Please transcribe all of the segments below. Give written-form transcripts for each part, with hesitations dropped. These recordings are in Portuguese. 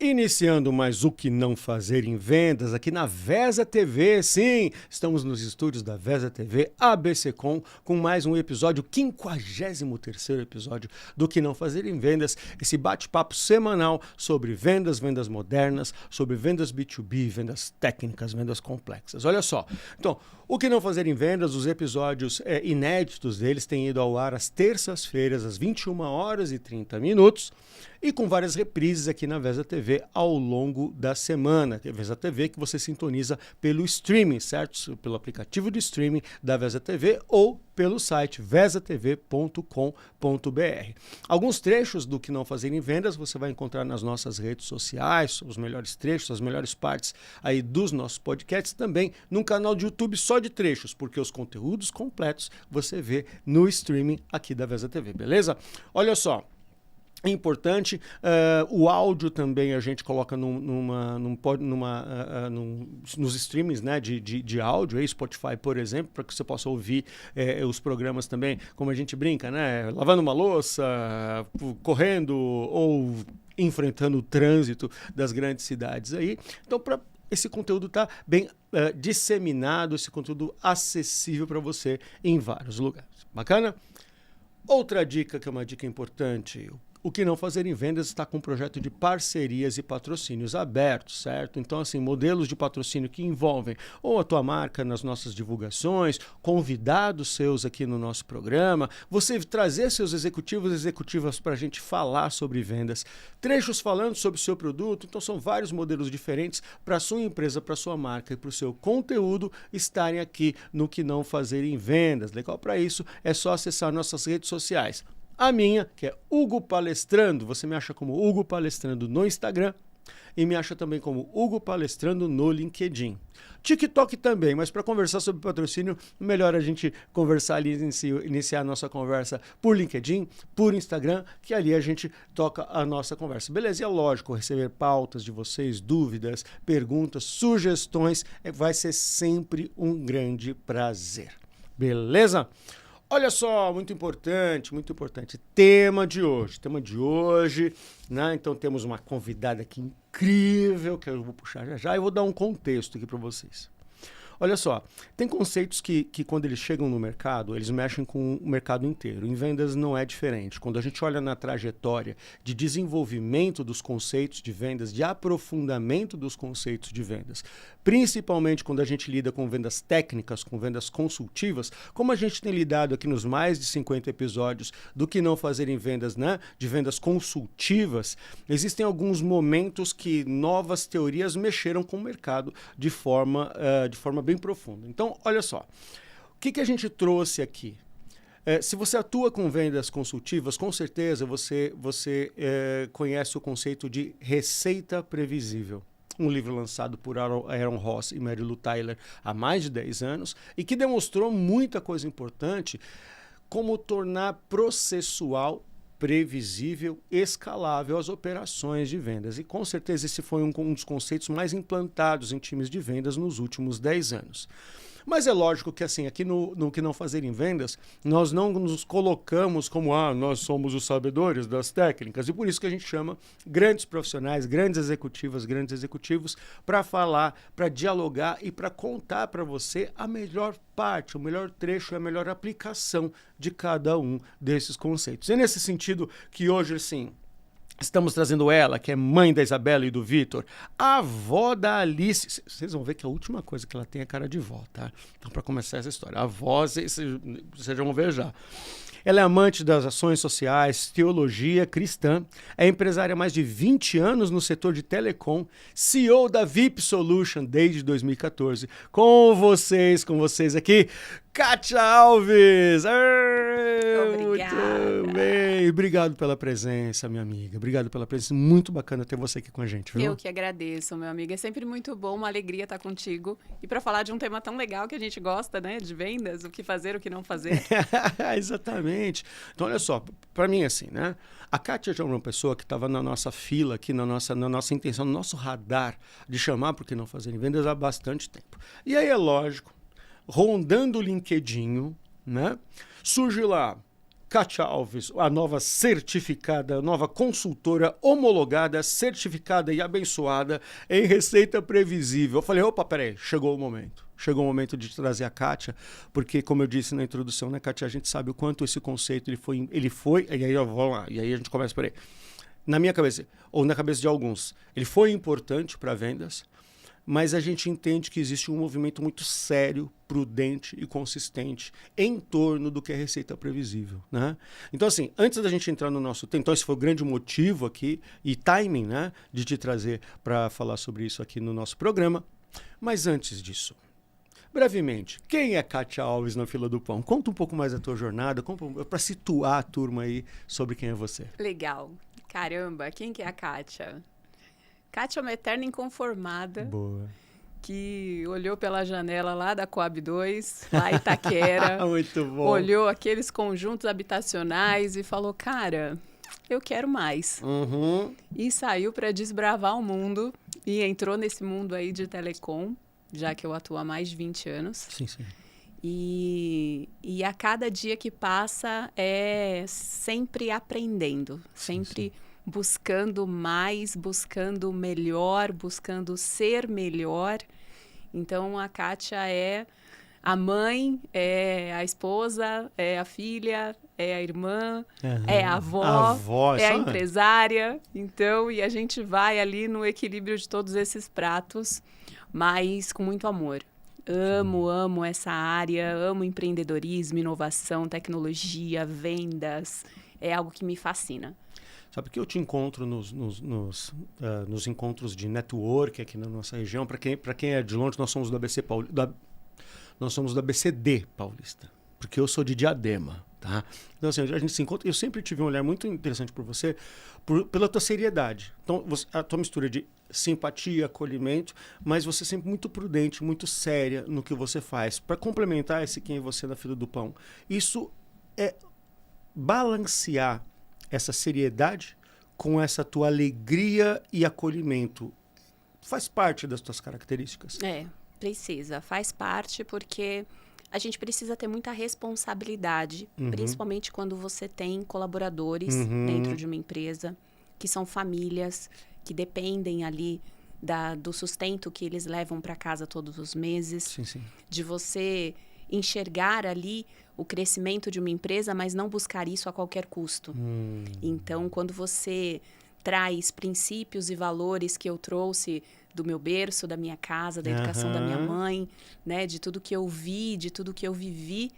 Iniciando mais o que não fazer em vendas aqui na Vesa TV, sim, estamos nos estúdios da Vesa TV ABCcom com mais um episódio, 53º episódio do que não fazer em vendas, esse bate-papo semanal sobre vendas, vendas modernas, sobre vendas B2B, vendas técnicas, vendas complexas. Olha só, então, o que não fazer em vendas, os episódios inéditos deles têm ido ao ar às terças-feiras, às 21h30, e com várias reprises aqui na Vesa TV ao longo da semana. A Vesa TV que você sintoniza pelo streaming, certo? Pelo aplicativo de streaming da Vesa TV ou pelo site vesatv.com.br. Alguns trechos do que não fazer em vendas você vai encontrar nas nossas redes sociais, os melhores trechos, as melhores partes aí dos nossos podcasts, também num canal de YouTube só de trechos, porque os conteúdos completos você vê no streaming aqui da Vesa TV, beleza? Olha só. É importante, o áudio também a gente coloca nos streamings, né, de áudio, aí, Spotify, por exemplo, para que você possa ouvir os programas também, como a gente brinca, né, lavando uma louça, correndo ou enfrentando o trânsito das grandes cidades aí. Então, para esse conteúdo está bem disseminado, esse conteúdo acessível para você em vários lugares. Bacana? Outra dica que é uma dica importante: o que não fazer em vendas está com um projeto de parcerias e patrocínios abertos, certo? Então, assim, modelos de patrocínio que envolvem ou a tua marca nas nossas divulgações, convidados seus aqui no nosso programa, você trazer seus executivos e executivas para a gente falar sobre vendas, trechos falando sobre o seu produto. Então, são vários modelos diferentes para a sua empresa, para a sua marca e para o seu conteúdo estarem aqui no que não fazer em vendas. Legal? Para isso, é só acessar nossas redes sociais. A minha, que é Hugo Palestrando, você me acha como Hugo Palestrando no Instagram e me acha também como Hugo Palestrando no LinkedIn. TikTok também, mas para conversar sobre patrocínio, melhor a gente conversar ali, iniciar a nossa conversa por LinkedIn, por Instagram, que ali a gente toca a nossa conversa. Beleza? E é lógico, receber pautas de vocês, dúvidas, perguntas, sugestões, vai ser sempre um grande prazer. Beleza? Olha só, muito importante, tema de hoje, né? Então temos uma convidada aqui incrível, que eu vou puxar já e vou dar um contexto aqui para vocês. Olha só, tem conceitos que quando eles chegam no mercado, eles mexem com o mercado inteiro. Em vendas não é diferente. Quando a gente olha na trajetória de desenvolvimento dos conceitos de vendas, de aprofundamento dos conceitos de vendas, principalmente quando a gente lida com vendas técnicas, com vendas consultivas, como a gente tem lidado aqui nos mais de 50 episódios do que não fazer em vendas, né? De vendas consultivas, existem alguns momentos que novas teorias mexeram com o mercado de forma bem profunda. Então, olha só, o que a gente trouxe aqui? Se você atua com vendas consultivas, com certeza você conhece o conceito de receita previsível. Um livro lançado por Aaron Ross e Mary Lou Tyler há mais de 10 anos e que demonstrou muita coisa importante, como tornar processual, previsível, escalável as operações de vendas. E com certeza esse foi um dos conceitos mais implantados em times de vendas nos últimos 10 anos. Mas é lógico que assim, aqui no que não fazer em vendas, nós não nos colocamos como nós somos os sabedores das técnicas, e por isso que a gente chama grandes profissionais, grandes executivos para falar, para dialogar e para contar para você a melhor parte, o melhor trecho e a melhor aplicação de cada um desses conceitos. É nesse sentido que hoje, assim, estamos trazendo ela, que é mãe da Isabela e do Vitor, a avó da Alice. Vocês vão ver que a última coisa que ela tem é cara de vó, tá? Então, para começar essa história, a avó, vocês já vão ver já. Ela é amante das ações sociais, teologia cristã, é empresária há mais de 20 anos no setor de telecom, CEO da VIP Solution desde 2014. Com vocês aqui, Kátia Alves! Obrigada. Muito bem. Obrigado pela presença, minha amiga. Obrigado pela presença. Muito bacana ter você aqui com a gente, viu? Eu que agradeço, meu amigo. É sempre muito bom, uma alegria estar contigo. E para falar de um tema tão legal que a gente gosta, né? De vendas, o que fazer, o que não fazer. Exatamente. Então, olha só, para mim, assim, né? A Kátia já é uma pessoa que estava na nossa fila aqui, na nossa intenção, no nosso radar de chamar por que não fazer em vendas há bastante tempo. E aí é lógico, rondando o LinkedIn, né? Surge lá Kátia Alves, a nova certificada, nova consultora homologada, certificada e abençoada em receita previsível. Eu falei, opa, peraí, chegou o momento. Chegou o momento de trazer a Kátia, porque, como eu disse na introdução, né, Kátia, a gente sabe o quanto esse conceito ele foi e aí vamos lá, e aí a gente começa por aí. Na minha cabeça, ou na cabeça de alguns, ele foi importante para vendas, mas a gente entende que existe um movimento muito sério, prudente e consistente em torno do que é receita previsível, né? Então, assim, antes da gente entrar no nosso tema, então esse foi o grande motivo aqui e timing, né, de te trazer para falar sobre isso aqui no nosso programa. Mas antes disso, brevemente, quem é Kátia Alves na fila do pão? Conta um pouco mais da tua jornada, para situar a turma aí sobre quem é você. Legal. Caramba, quem que é a Kátia? Kátia é uma eterna inconformada. Boa. Que olhou pela janela lá da Coab 2, lá em Itaquera. Muito bom. Olhou aqueles conjuntos habitacionais e falou, cara, eu quero mais. Uhum. E saiu para desbravar o mundo e entrou nesse mundo aí de telecom, já que eu atuo há mais de 20 anos. Sim, sim. E a cada dia que passa é sempre aprendendo, sempre sim. buscando mais, buscando melhor, buscando ser melhor. Então, a Kátia é a mãe, é a esposa, é a filha, é a irmã, é a avó, é a empresária. Então, e a gente vai ali no equilíbrio de todos esses pratos, mas com muito amor. Amo essa área, amo empreendedorismo, inovação, tecnologia, vendas. É algo que me fascina. Sabe que eu te encontro nos encontros de network aqui na nossa região. Para quem é de longe, nós somos do ABC nós somos do ABCD Paulista, porque eu sou de Diadema, tá? Então assim, a gente se encontra. Eu sempre tive um olhar muito interessante por você, pela tua seriedade. Então a tua mistura de simpatia, acolhimento, mas você sempre muito prudente, muito séria no que você faz. Para complementar esse quem é você na fila do pão, isso é balancear essa seriedade com essa tua alegria e acolhimento. Faz parte das tuas características? Precisa. Faz parte porque a gente precisa ter muita responsabilidade, principalmente quando você tem colaboradores dentro de uma empresa, que são famílias, que dependem ali do sustento que eles levam para casa todos os meses. Sim, sim. De você enxergar ali o crescimento de uma empresa, mas não buscar isso a qualquer custo. Então, quando você traz princípios e valores que eu trouxe do meu berço, da minha casa, da educação da minha mãe, né, de tudo que eu vi, de tudo que eu vivi,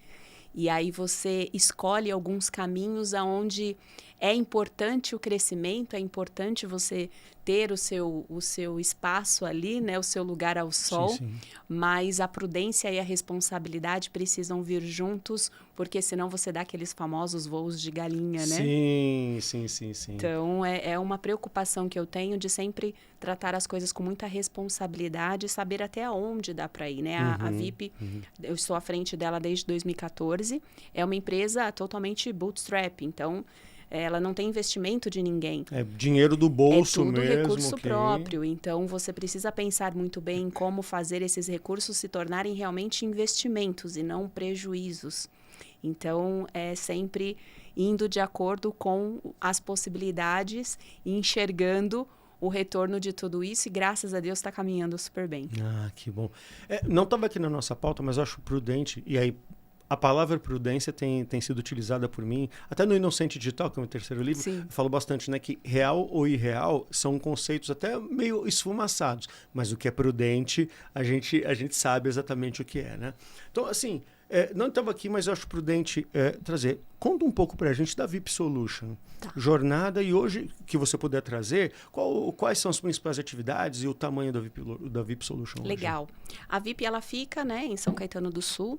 e aí você escolhe alguns caminhos aonde é importante o crescimento, é importante você ter o seu espaço ali, né, o seu lugar ao sol, sim. Mas a prudência e a responsabilidade precisam vir juntos, porque senão você dá aqueles famosos voos de galinha, né? Sim. Então, é uma preocupação que eu tenho de sempre tratar as coisas com muita responsabilidade e saber até onde dá para ir, né? A VIP, eu estou à frente dela desde 2014, é uma empresa totalmente bootstrap, então ela não tem investimento de ninguém. É dinheiro do bolso mesmo. É tudo recurso próprio. Então, você precisa pensar muito bem em como fazer esses recursos se tornarem realmente investimentos e não prejuízos. Então, é sempre indo de acordo com as possibilidades e enxergando o retorno de tudo isso e, graças a Deus, está caminhando super bem. Ah, que bom. Não estava aqui na nossa pauta, mas eu acho prudente, e aí a palavra prudência tem sido utilizada por mim, até no Inocente Digital, que é o meu terceiro livro, eu falo bastante, né, que real ou irreal são conceitos até meio esfumaçados, mas o que é prudente, a gente sabe exatamente o que é, né? Então, assim, não estava aqui, mas eu acho prudente trazer. Conta um pouco para a gente da VIP Solution. Tá. Jornada, e hoje, que você puder trazer, quais são as principais atividades e o tamanho da VIP Solution hoje? Legal. A VIP, ela fica, né, em São Caetano do Sul.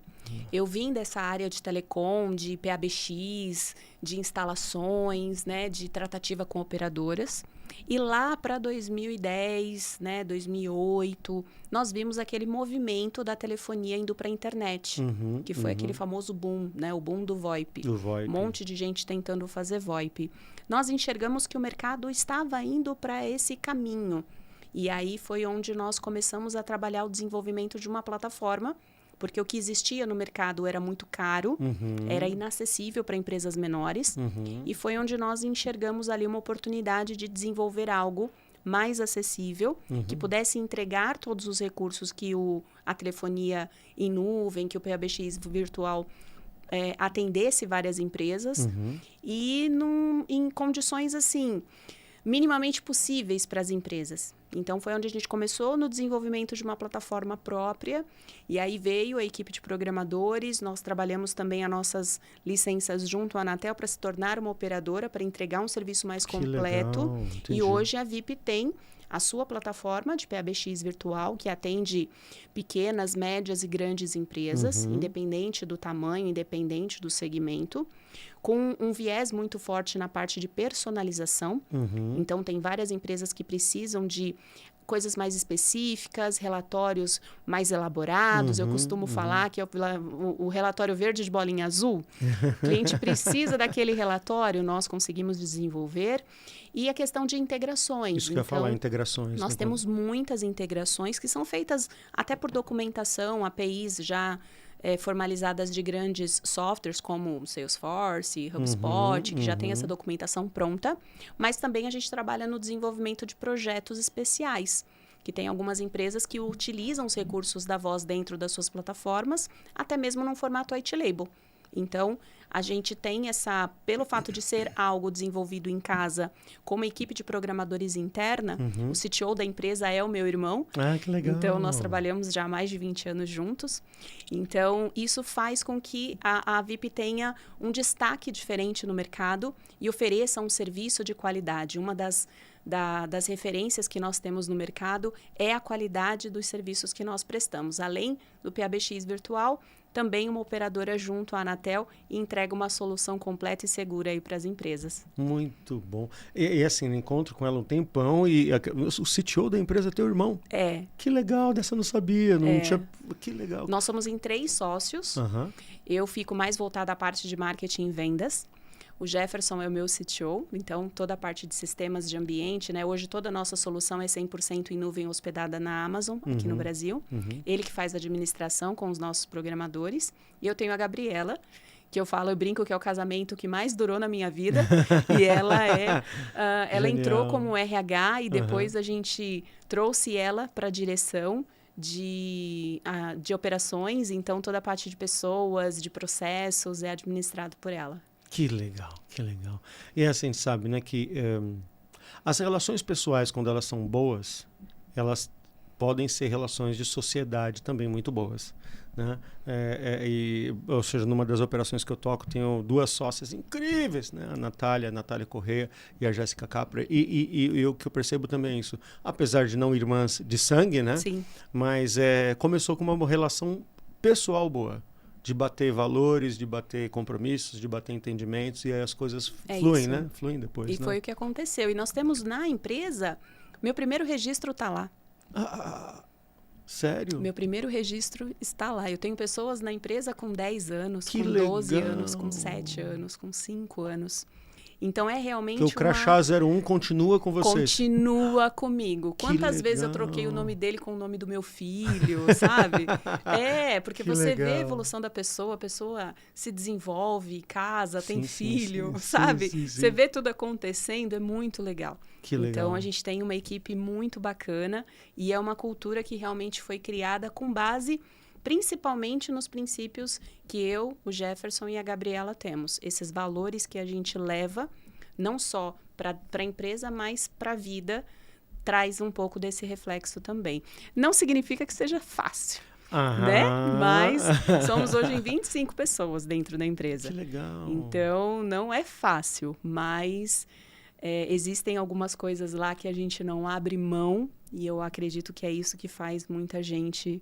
Eu vim dessa área de telecom, de PABX, de instalações, né, de tratativa com operadoras. E lá para 2010, né, 2008, nós vimos aquele movimento da telefonia indo para a internet, que foi aquele famoso boom, né, o boom do VoIP. Um monte de gente tentando fazer VoIP. Nós enxergamos que o mercado estava indo para esse caminho. E aí foi onde nós começamos a trabalhar o desenvolvimento de uma plataforma porque o que existia no mercado era muito caro, era inacessível para empresas menores, e foi onde nós enxergamos ali uma oportunidade de desenvolver algo mais acessível, que pudesse entregar todos os recursos que a telefonia em nuvem, que o PABX virtual atendesse várias empresas, e em condições assim minimamente possíveis para as empresas. Então, foi onde a gente começou no desenvolvimento de uma plataforma própria, e aí veio a equipe de programadores, nós trabalhamos também as nossas licenças junto à Anatel para se tornar uma operadora, para entregar um serviço mais completo. Legal, e hoje a VIP tem a sua plataforma de PABX virtual, que atende pequenas, médias e grandes empresas, independente do tamanho, independente do segmento, com um viés muito forte na parte de personalização. Então, tem várias empresas que precisam de coisas mais específicas, relatórios mais elaborados. Eu costumo falar que é o relatório verde de bolinha azul. O cliente precisa daquele relatório, nós conseguimos desenvolver. E a questão de integrações. Isso que eu ia falar, integrações. Nós temos muitas integrações que são feitas até por documentação, APIs já formalizadas de grandes softwares como Salesforce, HubSpot, que já tem essa documentação pronta, mas também a gente trabalha no desenvolvimento de projetos especiais, que tem algumas empresas que utilizam os recursos da voz dentro das suas plataformas, até mesmo num formato white label. Então, a gente tem pelo fato de ser algo desenvolvido em casa, com uma equipe de programadores interna, o CTO da empresa é o meu irmão. Ah, que legal. Então, nós trabalhamos já há mais de 20 anos juntos. Então, isso faz com que a VIP tenha um destaque diferente no mercado e ofereça um serviço de qualidade. Uma das referências que nós temos no mercado é a qualidade dos serviços que nós prestamos. Além do PABX virtual, também uma operadora junto à Anatel e entrega uma solução completa e segura aí para as empresas. Muito bom. E assim, encontro com ela um tempão e o CTO da empresa é teu irmão. É. Que legal, dessa eu não sabia. Não tinha... Que legal. Nós somos em 3 sócios. Eu fico mais voltada à parte de marketing e vendas. O Jefferson é o meu CTO, então toda a parte de sistemas de ambiente, né? Hoje toda a nossa solução é 100% em nuvem hospedada na Amazon, aqui no Brasil. Ele que faz a administração com os nossos programadores. E eu tenho a Gabriela, que eu brinco que é o casamento que mais durou na minha vida. E ela ela entrou como RH e depois a gente trouxe ela para a direção de operações. Então toda a parte de pessoas, de processos é administrado por ela. Que legal, que legal. E assim, a gente sabe, né, que as relações pessoais, quando elas são boas, elas podem ser relações de sociedade também muito boas, né? Ou seja, numa das operações que eu toco, tenho 2 sócias incríveis, né? A Natália Correia e a Jéssica Capra. E o que eu percebo também é isso, apesar de não irmãs de sangue, né? Sim. Mas começou com uma relação pessoal boa. De bater valores, de bater compromissos, de bater entendimentos, e aí as coisas fluem, né? Fluem depois, E foi o que aconteceu. E nós temos na empresa, meu primeiro registro está lá. Sério? Meu primeiro registro está lá. Eu tenho pessoas na empresa com 10 anos, que com legal. 12 anos, com 7 anos, com 5 anos. Então, é realmente que o crachá 01 continua com vocês. Continua comigo. Quantas vezes eu troquei o nome dele com o nome do meu filho, sabe? Porque você vê a evolução da pessoa, a pessoa se desenvolve, casa, tem filho, sabe? Você vê tudo acontecendo, é muito legal. Que legal. Então, a gente tem uma equipe muito bacana e é uma cultura que realmente foi criada com base principalmente nos princípios que eu, o Jefferson e a Gabriela temos. Esses valores que a gente leva, não só para a empresa, mas para a vida, traz um pouco desse reflexo também. Não significa que seja fácil, né? Mas somos hoje em 25 pessoas dentro da empresa. Que legal. Então, não é fácil, mas existem algumas coisas lá que a gente não abre mão e eu acredito que é isso que faz muita gente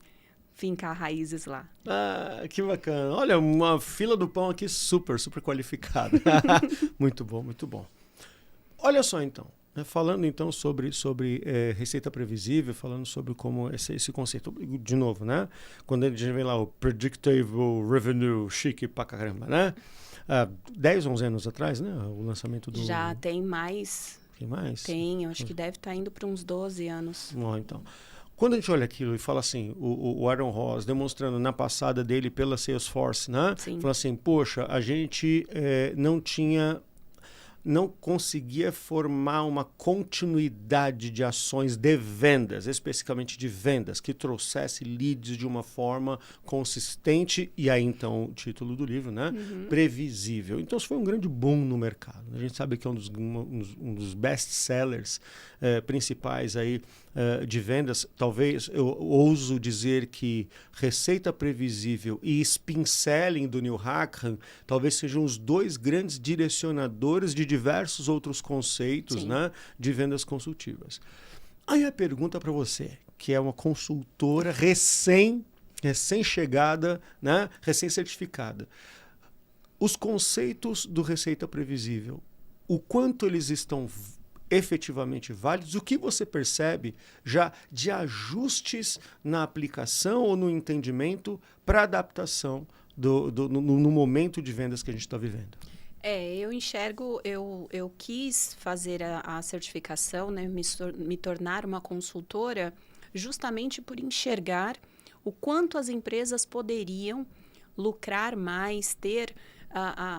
fincar raízes lá. Que bacana. Olha, uma fila do pão aqui super qualificada. Muito bom, muito bom. Olha só então, falando então sobre receita previsível, falando sobre como esse conceito, de novo, né? Quando a gente vem lá o Predictable Revenue, chique pra caramba, né? 10, 11 anos atrás, né? O lançamento do... Já tem mais. Tem mais? Tem, eu acho que deve estar indo para uns 12 anos. Então... Quando a gente olha aquilo e fala assim, o Aaron Ross demonstrando na passada dele pela Salesforce, né? Sim. Fala assim, poxa, a gente não conseguia formar uma continuidade de ações de vendas, especificamente de vendas, que trouxesse leads de uma forma consistente, e aí então o título do livro, né? Previsível. Então isso foi um grande boom no mercado. A gente sabe que é um dos best-sellers principais aí de vendas. Talvez eu ouso dizer que Receita Previsível e Spin Selling do Neil Hackham talvez sejam os dois grandes direcionadores de diversos outros conceitos, né, de vendas consultivas. Aí a pergunta para você, que é uma consultora recém-chegada, né, recém-certificada. Os conceitos do Receita Previsível, o quanto eles estão efetivamente válidos, o que você percebe já de ajustes na aplicação ou no entendimento para adaptação no momento de vendas que a gente está vivendo? Eu enxergo, eu quis fazer a certificação, né, me tornar uma consultora justamente por enxergar o quanto as empresas poderiam lucrar mais, ter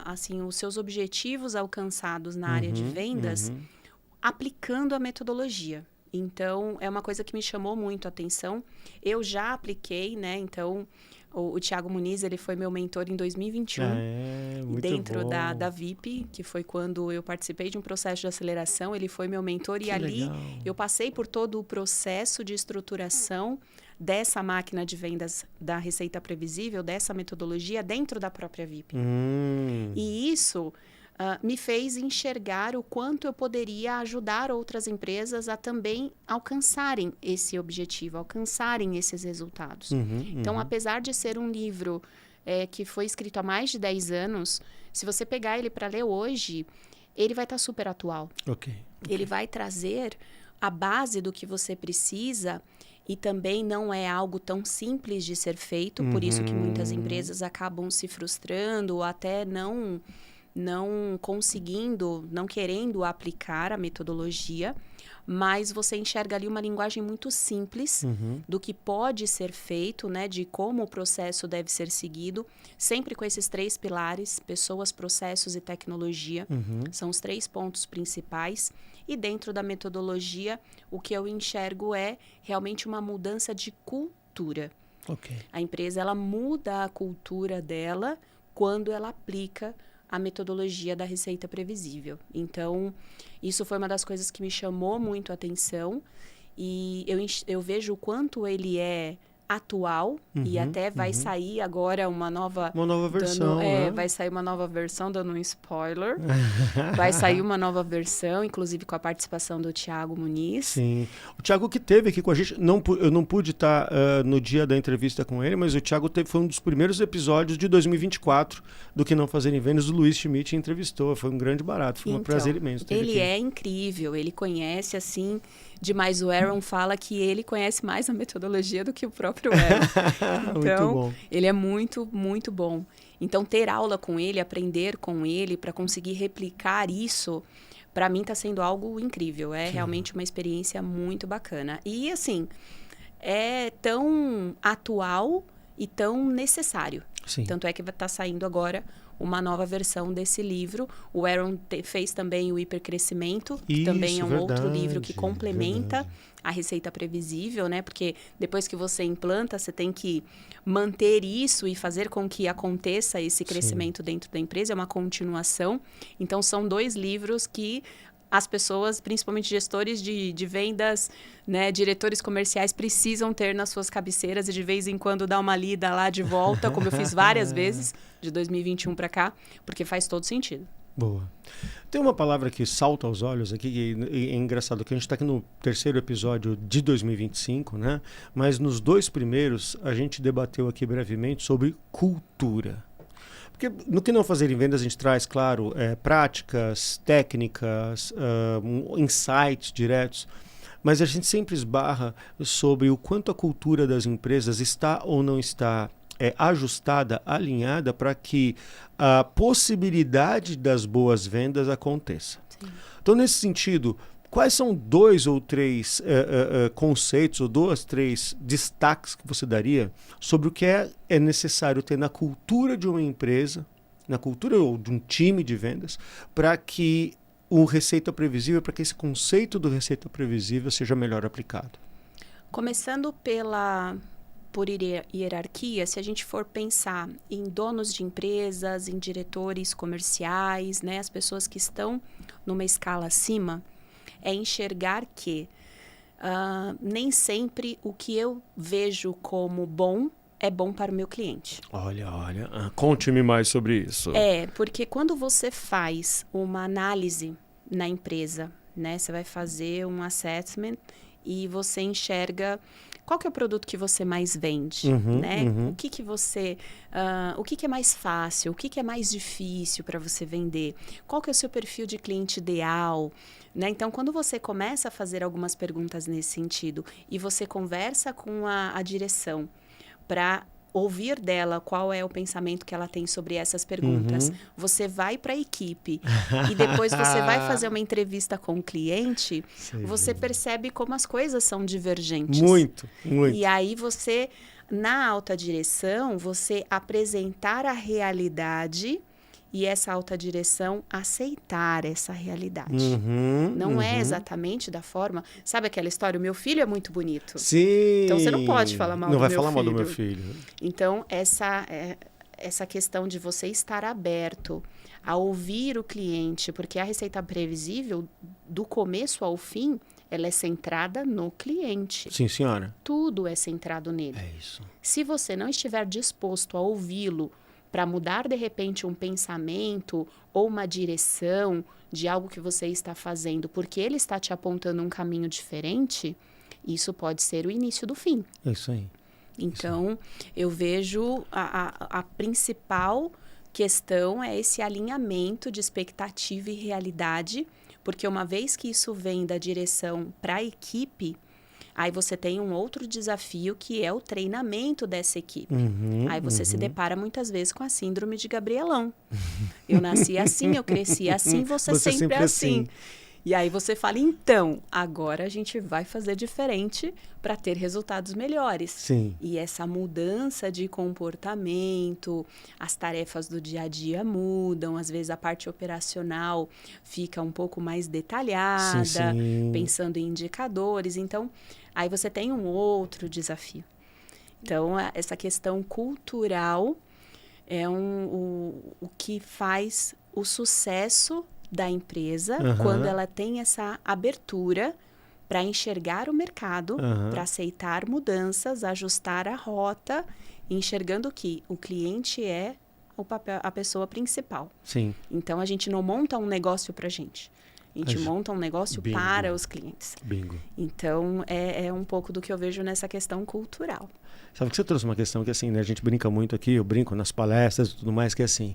assim, os seus objetivos alcançados na área de vendas, aplicando a metodologia. Então, é uma coisa que me chamou muito a atenção. Eu já apliquei, né? Então, o Thiago Muniz, ele foi meu mentor em 2021, muito dentro bom. da VIP, que foi quando eu participei de um processo de aceleração. Ele foi meu mentor Que e ali legal. eu passei por todo o processo de estruturação dessa máquina de vendas da Receita Previsível, dessa metodologia dentro da própria VIP. E isso me fez enxergar o quanto eu poderia ajudar outras empresas a também alcançarem esse objetivo, alcançarem esses resultados. Então, apesar de ser um livro que foi escrito há mais de 10 anos, se você pegar ele para ler hoje, ele vai estar super atual. Ele vai trazer a base do que você precisa e também não é algo tão simples de ser feito, por isso que muitas empresas acabam se frustrando ou até não conseguindo, não querendo aplicar a metodologia, mas você enxerga ali uma linguagem muito simples do que pode ser feito, né, de como o processo deve ser seguido, sempre com esses 3 pilares, pessoas, processos e tecnologia, são os 3 pontos principais. E dentro da metodologia, o que eu enxergo é realmente uma mudança de cultura. A empresa, ela muda a cultura dela quando ela aplica a metodologia da Receita Previsível. Então, isso foi uma das coisas que me chamou muito a atenção e eu vejo o quanto ele é atual e até vai sair agora uma nova versão, né? Vai sair uma nova versão, dando um spoiler. Vai sair uma nova versão, inclusive com a participação do Thiago Muniz. Sim. O Thiago que esteve aqui com a gente, eu não pude estar no dia da entrevista com ele, mas o Thiago foi um dos primeiros episódios de 2024 do Que Não Fazer em Vendas, o Luiz Schmidt entrevistou. Foi um grande barato, foi um prazer imenso ter ele aqui. É incrível, ele conhece assim demais. O Aaron fala que ele conhece mais a metodologia do que o próprio Aaron. Então, muito bom. Ele é muito, muito bom. Então, ter aula com ele, aprender com ele, para conseguir replicar isso, para mim está sendo algo incrível. É realmente uma experiência muito bacana. E, assim, é tão atual e tão necessário. Sim. Tanto é que está saindo agora uma nova versão desse livro. O Aaron fez também o Hipercrescimento, que também é um outro livro que complementa a Receita Previsível, né? Porque depois que você implanta, você tem que manter isso e fazer com que aconteça esse crescimento dentro da empresa. É uma continuação. Então, são 2 livros que as pessoas, principalmente gestores de vendas, né, diretores comerciais, precisam ter nas suas cabeceiras e de vez em quando dar uma lida lá de volta, como eu fiz várias vezes, de 2021 para cá, porque faz todo sentido. Boa. Tem uma palavra que salta aos olhos aqui, que é engraçado, que a gente está aqui no 3º episódio de 2025, né? Mas nos 2 primeiros, a gente debateu aqui brevemente sobre cultura. Porque no Que Não Fazer em Vendas a gente traz, claro, práticas, técnicas, insights diretos, mas a gente sempre esbarra sobre o quanto a cultura das empresas está ou não está ajustada, alinhada para que a possibilidade das boas vendas aconteça. Sim. Então, nesse sentido, Quais são 2 ou 3 conceitos, ou 2, 3 destaques que você daria sobre o que é necessário ter na cultura de uma empresa, na cultura ou de um time de vendas, para que o Receita Previsível, para que esse conceito do Receita Previsível seja melhor aplicado? Começando por hierarquia, se a gente for pensar em donos de empresas, em diretores comerciais, né, as pessoas que estão numa escala acima, é enxergar que nem sempre o que eu vejo como bom é bom para o meu cliente. Olha, conte-me mais sobre isso. Porque quando você faz uma análise na empresa, né, você vai fazer um assessment e você enxerga qual que é o produto que você mais vende, né? O que você, o que é mais fácil, o que é mais difícil para você vender, qual que é o seu perfil de cliente ideal, né? Então, quando você começa a fazer algumas perguntas nesse sentido e você conversa com a direção para ouvir dela qual é o pensamento que ela tem sobre essas perguntas. Você vai para a equipe e depois você vai fazer uma entrevista com o cliente, você percebe como as coisas são divergentes. Muito. E aí você, na alta direção, você apresentar a realidade e essa alta direção aceitar essa realidade. Não é exatamente da forma... Sabe aquela história? O meu filho é muito bonito. Sim. Então, você não pode falar mal do meu filho. Não vai falar mal do meu filho. Então, essa questão de você estar aberto a ouvir o cliente, porque a Receita Previsível, do começo ao fim, ela é centrada no cliente. Sim, senhora. Tudo é centrado nele. É isso. Se você não estiver disposto a ouvi-lo para mudar, de repente, um pensamento ou uma direção de algo que você está fazendo, porque ele está te apontando um caminho diferente, isso pode ser o início do fim. É isso aí. Então, eu vejo a principal questão é esse alinhamento de expectativa e realidade, porque uma vez que isso vem da direção para a equipe, aí você tem um outro desafio que é o treinamento dessa equipe. Aí você se depara muitas vezes com a síndrome de Gabrielão. Eu nasci assim, eu cresci assim, você sempre é assim. E aí você fala, então, agora a gente vai fazer diferente para ter resultados melhores. Sim. E essa mudança de comportamento, as tarefas do dia a dia mudam, às vezes a parte operacional fica um pouco mais detalhada, pensando em indicadores. Então, aí você tem um outro desafio. Então, essa questão cultural é o que faz o sucesso da empresa, quando ela tem essa abertura para enxergar o mercado, para aceitar mudanças, ajustar a rota, enxergando que o cliente é a pessoa principal. Sim. Então, a gente não monta um negócio para a gente. A gente monta um negócio para os clientes. Bingo. Então, é um pouco do que eu vejo nessa questão cultural. Sabe que você trouxe uma questão que, assim, né, a gente brinca muito aqui, eu brinco nas palestras e tudo mais, que é assim...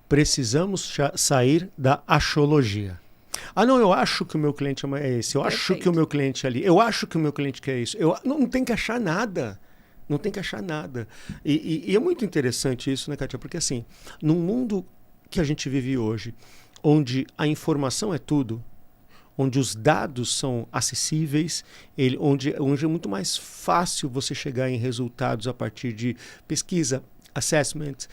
precisamos sair da achologia. Não, eu acho que o meu cliente é esse, eu acho que o meu cliente é ali, eu acho que o meu cliente quer isso. Não tem que achar nada. Não tem que achar nada. E é muito interessante isso, né, Kátia? Porque assim, num mundo que a gente vive hoje, onde a informação é tudo, onde os dados são acessíveis, onde é muito mais fácil você chegar em resultados a partir de pesquisa, assessment,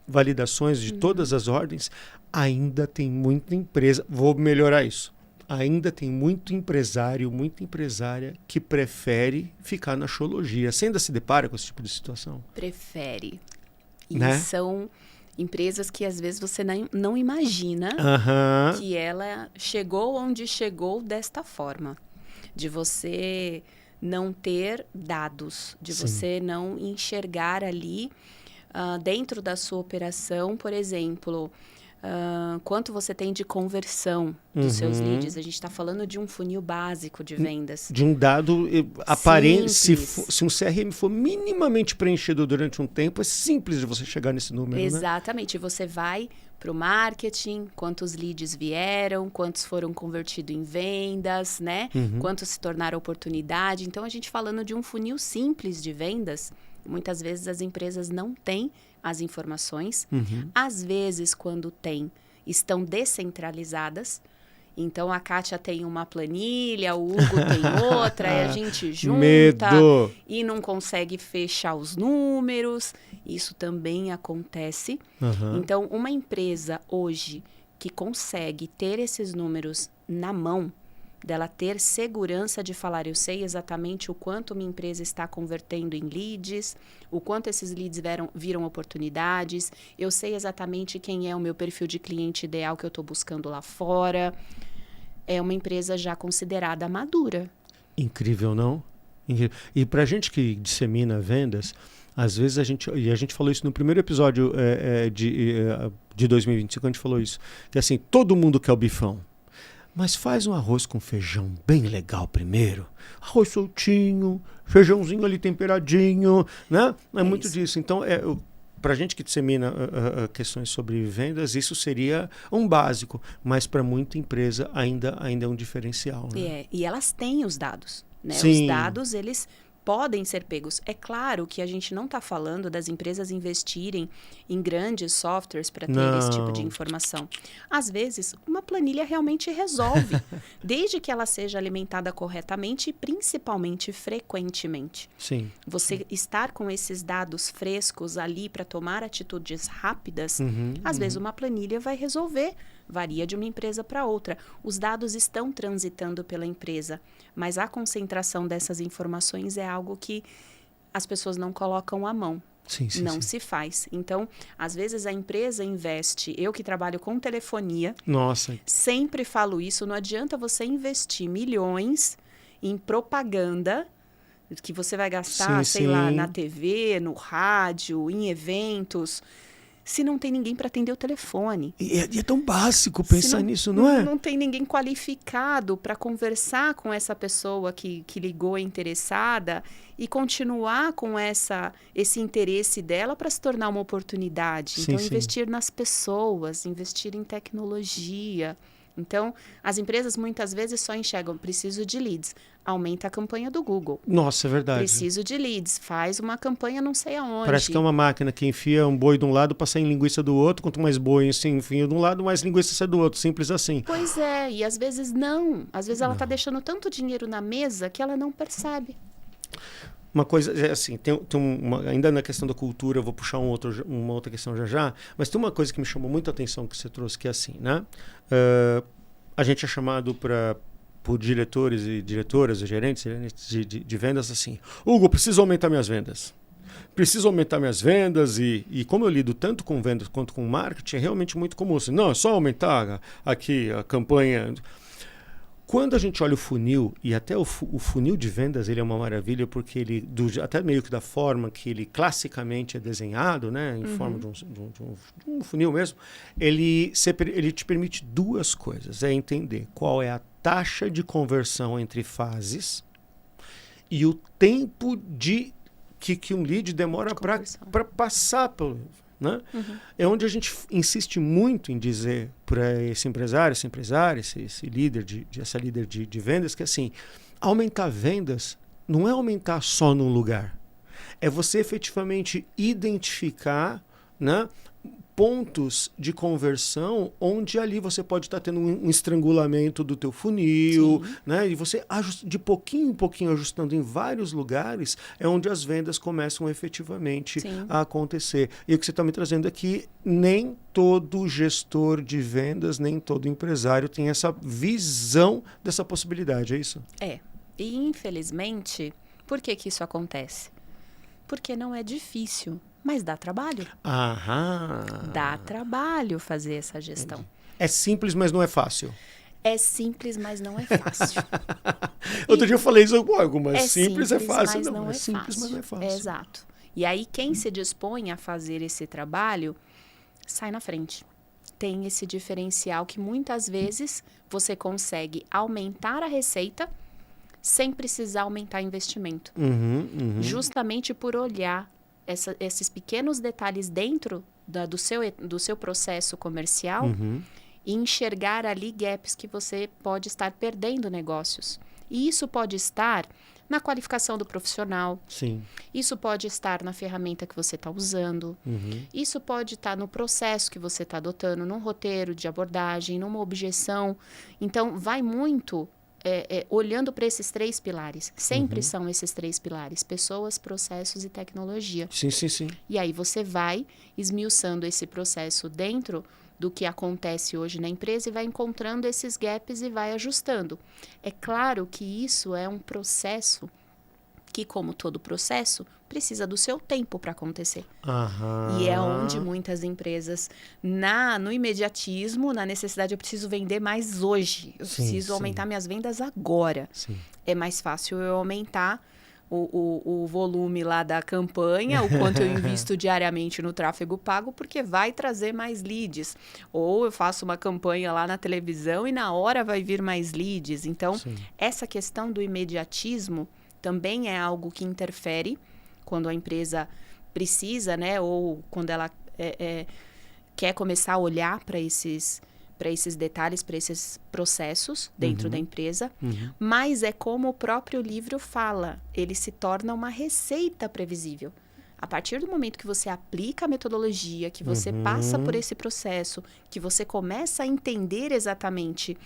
validações de todas as ordens, ainda tem muita empresa, vou melhorar isso, ainda tem muito empresário, muita empresária que prefere ficar na achologia. Você ainda se depara com esse tipo de situação? Prefere. E Né? são empresas que às vezes você não imagina que ela chegou onde chegou desta forma. De você não ter dados, de você não enxergar ali dentro da sua operação, por exemplo, quanto você tem de conversão dos seus leads. A gente está falando de um funil básico de vendas. De um dado aparente, se um CRM for minimamente preenchido durante um tempo, é simples de você chegar nesse número, Exatamente. Né? Você vai para o marketing, quantos leads vieram, quantos foram convertidos em vendas, né? Quantos se tornaram oportunidade. Então, a gente falando de um funil simples de vendas, muitas vezes as empresas não têm as informações. Às vezes, quando tem, estão descentralizadas. Então, a Kátia tem uma planilha, o Hugo tem outra, e a gente junta Medo. e não consegue fechar os números. Isso também acontece. Aham. Então, uma empresa hoje que consegue ter esses números na mão, dela ter segurança de falar, eu sei exatamente o quanto minha empresa está convertendo em leads, o quanto esses leads viram oportunidades, eu sei exatamente quem é o meu perfil de cliente ideal que eu estou buscando lá fora. É uma empresa já considerada madura. Incrível, não? Incrível. E para a gente que dissemina vendas, às vezes a gente falou isso no primeiro episódio de 2025, a gente falou isso, que assim, todo mundo quer o bifão. Mas faz um arroz com feijão bem legal primeiro. Arroz soltinho, feijãozinho ali temperadinho, né? É muito isso. disso. Então, para a gente que dissemina questões sobre vendas, isso seria um básico. Mas para muita empresa ainda é um diferencial. Né? E elas têm os dados. Né? Sim. Os dados, eles podem ser pegos. É claro que a gente não está falando das empresas investirem em grandes softwares para ter esse tipo de informação. Às vezes, uma planilha realmente resolve, desde que ela seja alimentada corretamente e principalmente frequentemente. Sim. Você estar com esses dados frescos ali para tomar atitudes rápidas, às vezes uma planilha vai resolver. Varia de uma empresa para outra. Os dados estão transitando pela empresa, mas a concentração dessas informações é algo que as pessoas não colocam à mão. Sim, não se faz. Então, às vezes a empresa investe. Eu que trabalho com telefonia, Nossa. sempre falo isso, não adianta você investir milhões em propaganda que você vai gastar, sei lá, na TV, no rádio, em eventos, se não tem ninguém para atender o telefone. E é tão básico pensar nisso, não é? Não tem ninguém qualificado para conversar com essa pessoa que ligou interessada e continuar com esse interesse dela para se tornar uma oportunidade. Então, investir nas pessoas, investir em tecnologia. Então, as empresas muitas vezes só enxergam, preciso de leads, aumenta a campanha do Google. Nossa, é verdade. Preciso de leads, faz uma campanha não sei aonde. Parece que é uma máquina que enfia um boi de um lado para sair linguiça do outro, quanto mais boi se enfia de um lado, mais linguiça sai do outro, simples assim. Pois é, e às vezes não. Às vezes ela está deixando tanto dinheiro na mesa que ela não percebe. Uma coisa, assim, ainda na questão da cultura, eu vou puxar uma outra questão já, mas tem uma coisa que me chamou muito a atenção que você trouxe, que é assim, né? A gente é chamado por diretores e diretoras, gerentes de vendas, assim, Hugo, preciso aumentar minhas vendas. Preciso aumentar minhas vendas e como eu lido tanto com vendas quanto com marketing, é realmente muito comum. Assim, não, é só aumentar aqui a campanha. Quando a gente olha o funil, e até o funil de vendas, ele é uma maravilha, porque ele, até meio que da forma que ele classicamente é desenhado, né, em forma de um funil mesmo, ele te permite duas coisas. É entender qual é a taxa de conversão entre fases e o tempo que um lead demora para passar pelo... Né? É onde a gente insiste muito em dizer para esse empresário, esse líder essa líder de vendas, que assim, aumentar vendas não é aumentar só num lugar. É você efetivamente identificar, né, pontos de conversão onde ali você pode estar tendo um estrangulamento do teu funil, né? E você de pouquinho em pouquinho ajustando em vários lugares é onde as vendas começam efetivamente a acontecer. E o que você está me trazendo aqui, nem todo gestor de vendas, nem todo empresário tem essa visão dessa possibilidade, é isso? É. E infelizmente, por que isso acontece? Porque não é difícil. Mas dá trabalho. Dá trabalho fazer essa gestão. É simples, mas não é fácil. É simples, mas não é fácil. Outro dia eu falei isso, mas é simples é fácil. Mas não é simples, fácil. Mas não é fácil. Exato. E aí, quem se dispõe a fazer esse trabalho, sai na frente. Tem esse diferencial que muitas vezes você consegue aumentar a receita sem precisar aumentar investimento. Justamente por olhar esses pequenos detalhes dentro do seu processo comercial e enxergar ali gaps que você pode estar perdendo negócios. E isso pode estar na qualificação do profissional. Sim. Isso pode estar na ferramenta que você está usando. Isso pode estar no processo que você está adotando, num roteiro de abordagem, numa objeção. Então, vai muito olhando para esses 3 pilares. Sempre são esses 3 pilares: pessoas, processos e tecnologia. Sim, sim, sim. E aí você vai esmiuçando esse processo dentro do que acontece hoje na empresa e vai encontrando esses gaps e vai ajustando. É claro que isso é um processo que, como todo processo, precisa do seu tempo para acontecer. E é onde muitas empresas, no imediatismo, na necessidade, eu preciso vender mais hoje. Eu preciso aumentar minhas vendas agora. Sim. É mais fácil eu aumentar o volume lá da campanha, o quanto eu invisto diariamente no tráfego pago, porque vai trazer mais leads. Ou eu faço uma campanha lá na televisão e na hora vai vir mais leads. Então, essa questão do imediatismo também é algo que interfere quando a empresa precisa, né? Ou quando ela quer começar a olhar para esses detalhes, para esses processos dentro da empresa. Mas é como o próprio livro fala, ele se torna uma receita previsível. A partir do momento que você aplica a metodologia, que você passa por esse processo, que você começa a entender exatamente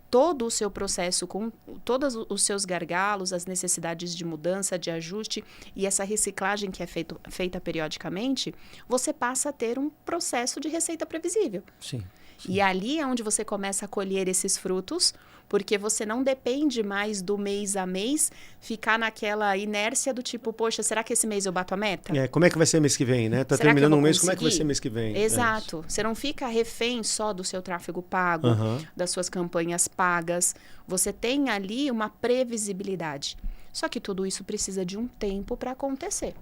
todo o seu processo, com todos os seus gargalos, as necessidades de mudança, de ajuste e essa reciclagem que é feita periodicamente, você passa a ter um processo de receita previsível. Sim. E ali é onde você começa a colher esses frutos, porque você não depende mais do mês a mês ficar naquela inércia do tipo, poxa, será que esse mês eu bato a meta? Como é que vai ser mês que vem, né? Tá Será terminando que eu um vou mês, como é que vai conseguir? ser mês que vem? Exato. Você não fica refém só do seu tráfego pago, das suas campanhas pagas. Você tem ali uma previsibilidade. Só que tudo isso precisa de um tempo para acontecer.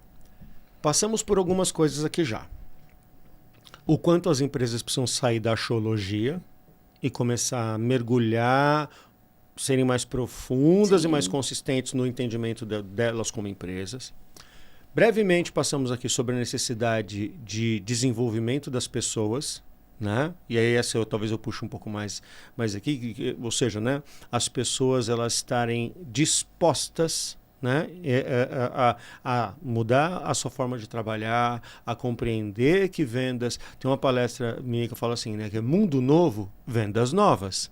Passamos por algumas coisas aqui já. O quanto as empresas precisam sair da axiologia e começar a mergulhar, serem mais profundas e mais consistentes no entendimento delas como empresas. Brevemente passamos aqui sobre a necessidade de desenvolvimento das pessoas, né? E aí talvez eu puxe um pouco mais aqui, ou seja, né? As pessoas elas estarem dispostas, né? A mudar a sua forma de trabalhar, a compreender que vendas... Tem uma palestra minha que eu falo assim, né? Que é mundo novo, vendas novas.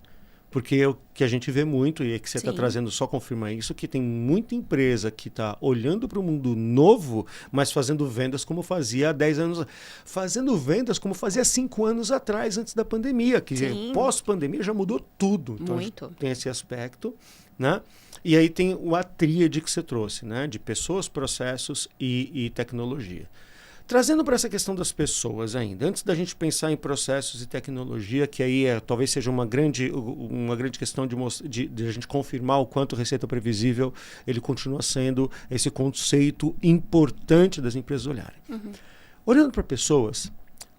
Porque o que a gente vê muito, e é que você está trazendo só confirma isso, que tem muita empresa que está olhando para o mundo novo, mas fazendo vendas como fazia há 10 anos. Fazendo vendas como fazia 5 anos atrás, antes da pandemia. Que pós-pandemia já mudou tudo. Então, muito. Tem esse aspecto, né? E aí tem a tríade que você trouxe, né? De pessoas, processos e tecnologia. Trazendo para essa questão das pessoas ainda, antes da gente pensar em processos e tecnologia, que aí talvez seja uma grande questão de a gente confirmar o quanto Receita Previsível ele continua sendo esse conceito importante das empresas olharem. Olhando para pessoas,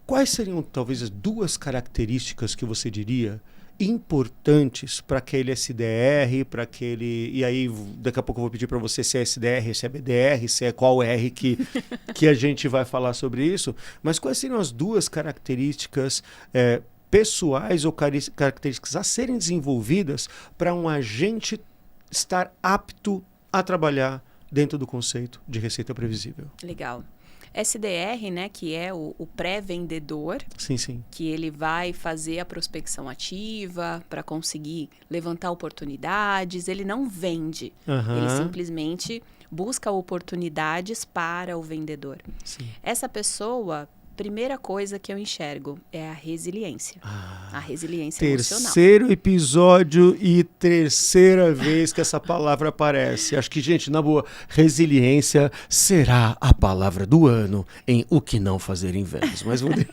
quais seriam talvez as 2 características que você diria importantes para aquele SDR, para aquele... E aí, daqui a pouco eu vou pedir para você se é SDR, se é BDR, se é qual R que a gente vai falar sobre isso. Mas quais seriam as 2 características pessoais ou características a serem desenvolvidas para um agente estar apto a trabalhar dentro do conceito de receita previsível? Legal. SDR, né, que é o pré-vendedor, sim. que ele vai fazer a prospecção ativa para conseguir levantar oportunidades. Ele não vende, ele simplesmente busca oportunidades para o vendedor. Sim. Essa pessoa, primeira coisa que eu enxergo é a resiliência. A resiliência emocional. Terceiro episódio e terceira vez que essa palavra aparece. Acho que, gente, na boa, resiliência será a palavra do ano em O Que Não Fazer em Vendas. Mas vamos...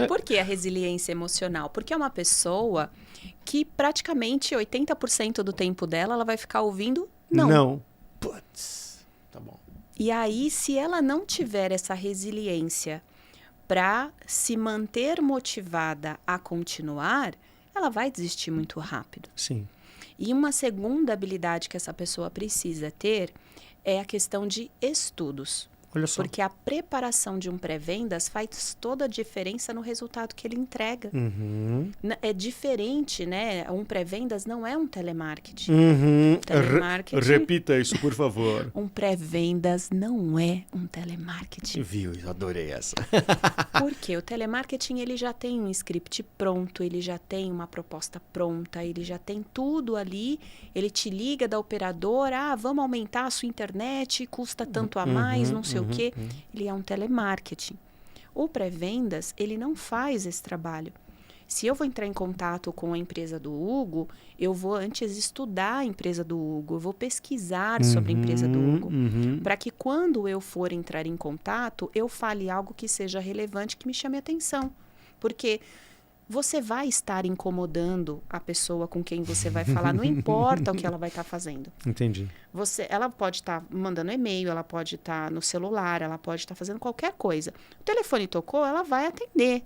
Por que a resiliência emocional? Porque é uma pessoa que praticamente 80% do tempo dela ela vai ficar ouvindo não. Putz, tá bom. E aí, se ela não tiver essa resiliência para se manter motivada a continuar, ela vai desistir muito rápido. Sim. E uma segunda habilidade que essa pessoa precisa ter é a questão de estudos. Olha só. Porque a preparação de um pré-vendas faz toda a diferença no resultado que ele entrega. É diferente, né? Um pré-vendas não é um telemarketing. Telemarketing, Repita isso, por favor. um pré-vendas não é um telemarketing. Viu? Adorei essa. Porque o telemarketing ele já tem um script pronto, ele já tem uma proposta pronta, ele já tem tudo ali, ele te liga da operadora, vamos aumentar a sua internet, custa tanto a mais, não sei o quê. Ele é um telemarketing. O pré-vendas, ele não faz esse trabalho. Se eu vou entrar em contato com a empresa do Hugo, eu vou antes estudar a empresa do Hugo, eu vou pesquisar sobre a empresa do Hugo, para que quando eu for entrar em contato, eu fale algo que seja relevante, que me chame a atenção. Porque você vai estar incomodando a pessoa com quem você vai falar, não importa o que ela vai estar fazendo. Entendi. Ela pode estar mandando e-mail, ela pode estar no celular, ela pode estar fazendo qualquer coisa. O telefone tocou, ela vai atender.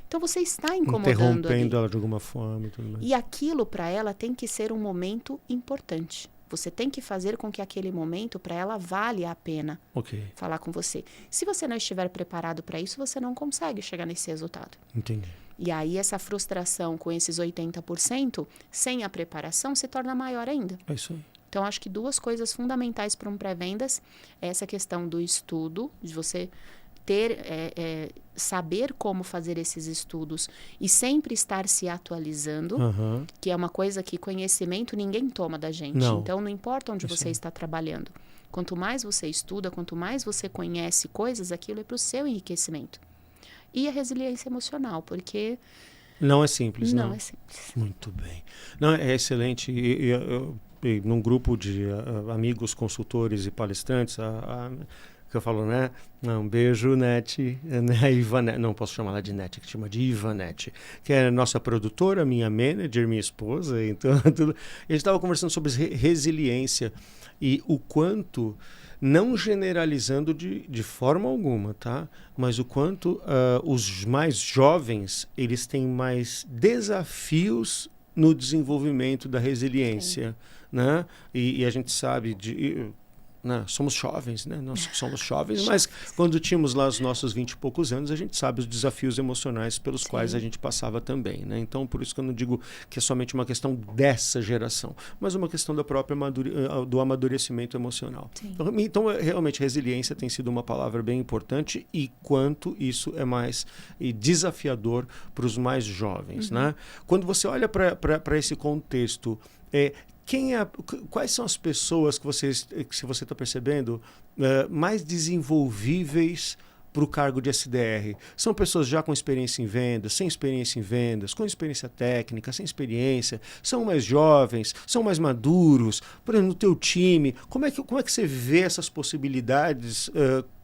Então, você está incomodando interrompendo ali. ela de alguma forma. Tudo mais. E aquilo, para ela, tem que ser um momento importante. Você tem que fazer com que aquele momento, para ela, valha a pena falar com você. Se você não estiver preparado para isso, você não consegue chegar nesse resultado. Entendi. E aí, essa frustração com esses 80%, sem a preparação, se torna maior ainda. É isso aí. Então, acho que 2 coisas fundamentais para um pré-vendas é essa questão do estudo, de você saber como fazer esses estudos e sempre estar se atualizando, que é uma coisa que conhecimento ninguém toma da gente. Não. Então, não importa onde você está trabalhando. Quanto mais você estuda, quanto mais você conhece coisas, aquilo é para o seu enriquecimento. E a resiliência emocional, porque... Não é simples, não. Não é simples. Muito bem. Não, é excelente. E num grupo de amigos, consultores e palestrantes, que eu falo, né? Um beijo, Nete, né? Ivanete, não posso chamar ela de Nete, que chama de Ivanete, que é nossa produtora, minha manager, minha esposa. Então, tudo. A gente estava conversando sobre resiliência e o quanto, não generalizando de forma alguma, tá? Mas o quanto os mais jovens, eles têm mais desafios no desenvolvimento da resiliência, né? E a gente sabe somos jovens, né? Nós somos jovens, mas quando tínhamos lá os nossos 20 e poucos anos, a gente sabe os desafios emocionais pelos quais a gente passava também, né? Então, por isso que eu não digo que é somente uma questão dessa geração, mas uma questão da própria do amadurecimento emocional. Então, realmente, resiliência tem sido uma palavra bem importante e quanto isso é mais desafiador para os mais jovens, né? Quando você olha para esse contexto, quais são as pessoas que você está percebendo mais desenvolvíveis para o cargo de SDR? São pessoas já com experiência em vendas, sem experiência em vendas, com experiência técnica, sem experiência? São mais jovens? São mais maduros? Por exemplo, no teu time, como é que você vê essas possibilidades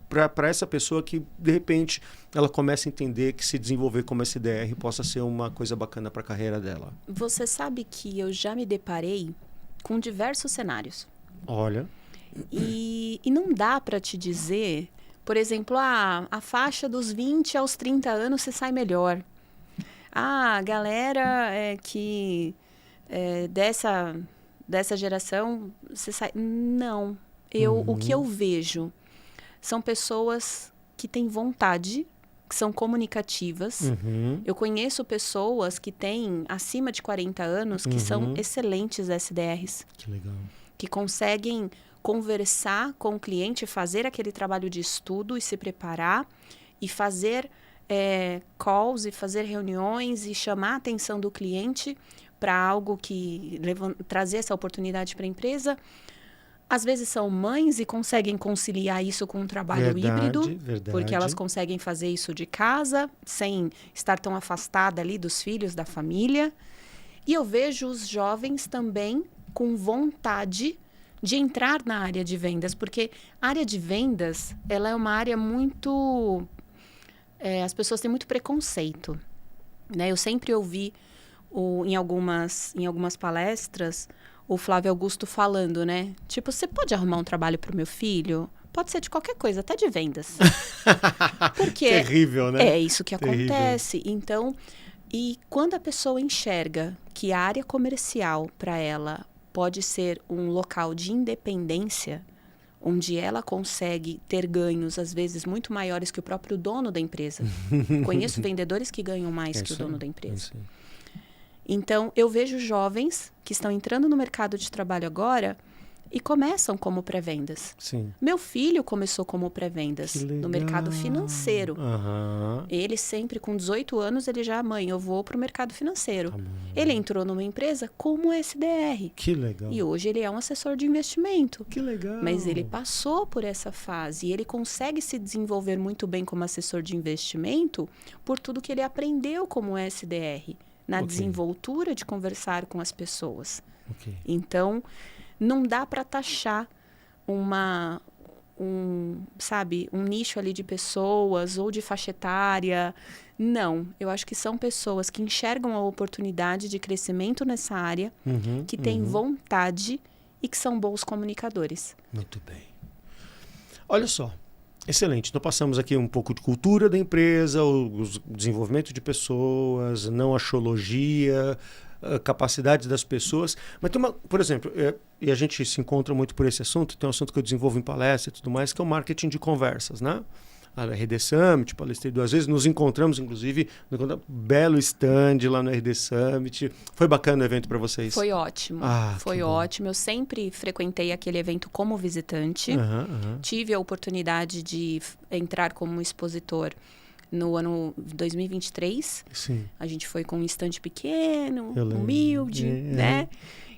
para essa pessoa que, de repente, ela começa a entender que se desenvolver como SDR possa ser uma coisa bacana para a carreira dela? Você sabe que eu já me deparei com diversos cenários. Olha. E não dá para te dizer, por exemplo, a faixa dos 20 aos 30 anos você sai melhor. A galera que dessa geração você sai... Não. O que eu vejo são pessoas que têm vontade, que são comunicativas. Eu conheço pessoas que têm acima de 40 anos que são excelentes SDRs. Que legal. Que conseguem conversar com o cliente, fazer aquele trabalho de estudo e se preparar e fazer calls e fazer reuniões e chamar a atenção do cliente para algo que trazer essa oportunidade para a empresa. Às vezes são mães e conseguem conciliar isso com um trabalho híbrido, porque elas conseguem fazer isso de casa, sem estar tão afastada ali dos filhos, da família. E eu vejo os jovens também com vontade de entrar na área de vendas, porque a área de vendas, ela é uma área muito... as pessoas têm muito preconceito, né? Eu sempre ouvi em algumas palestras o Flávio Augusto falando, né? Tipo, você pode arrumar um trabalho para o meu filho? Pode ser de qualquer coisa, até de vendas. Porque terrível, né? É isso que acontece. Então, e quando a pessoa enxerga que a área comercial para ela pode ser um local de independência, onde ela consegue ter ganhos, às vezes, muito maiores que o próprio dono da empresa. Conheço vendedores que ganham mais que o dono da empresa. Então, eu vejo jovens que estão entrando no mercado de trabalho agora e começam como pré-vendas. Sim. Meu filho começou como pré-vendas no mercado financeiro. Ele sempre, com 18 anos, ele já, mãe, eu vou para o mercado financeiro. Ele entrou numa empresa como SDR. Que legal. E hoje ele é um assessor de investimento. Que legal. Mas ele passou por essa fase e ele consegue se desenvolver muito bem como assessor de investimento por tudo que ele aprendeu como SDR, na desenvoltura de conversar com as pessoas. Então, não dá para taxar um nicho ali de pessoas ou de faixa etária. Não, eu acho que são pessoas que enxergam a oportunidade de crescimento nessa área, que têm vontade e que são bons comunicadores. Muito bem. Olha só, excelente. Então passamos aqui um pouco de cultura da empresa, o desenvolvimento de pessoas, não axologia, capacidade das pessoas. Mas tem por exemplo, e a gente se encontra muito por esse assunto, tem um assunto que eu desenvolvo em palestra e tudo mais, que é o marketing de conversas, né? A RD Summit, palestrei 2 vezes, nos encontramos, inclusive, no belo stand lá no RD Summit. Foi bacana o evento para vocês? Foi ótimo. Foi ótimo. Eu sempre frequentei aquele evento como visitante. Tive a oportunidade de entrar como expositor no ano 2023. Sim. A gente foi com um stand pequeno, humilde, né?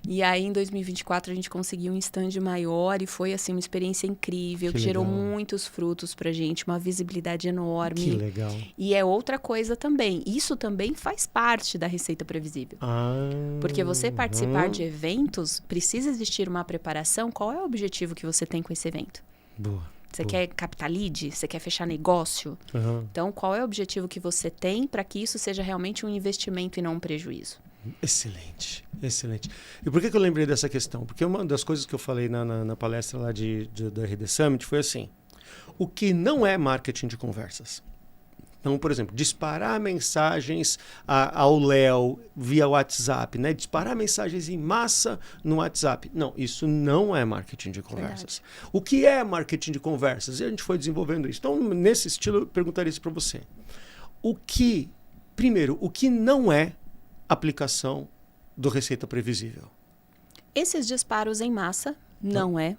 E aí, em 2024, a gente conseguiu um stand maior e foi, assim, uma experiência incrível, que gerou muitos frutos pra gente, uma visibilidade enorme. Que legal. E é outra coisa também. Isso também faz parte da Receita Previsível. Porque você participar de eventos, precisa existir uma preparação. Qual é o objetivo que você tem com esse evento? Boa. Você quer captar lead? Você quer fechar negócio? Então, qual é o objetivo que você tem para que isso seja realmente um investimento e não um prejuízo? Excelente, excelente. E por que eu lembrei dessa questão? Porque uma das coisas que eu falei na palestra lá da RD Summit foi assim, o que não é marketing de conversas. Então, por exemplo, disparar mensagens ao Léo via WhatsApp, né? Disparar mensagens em massa no WhatsApp. Não, isso não é marketing de conversas. Verdade. O que é marketing de conversas? E a gente foi desenvolvendo isso. Então, nesse estilo, eu perguntaria isso para você. Primeiro, o que não é aplicação do Receita Previsível? Esses disparos em massa não é.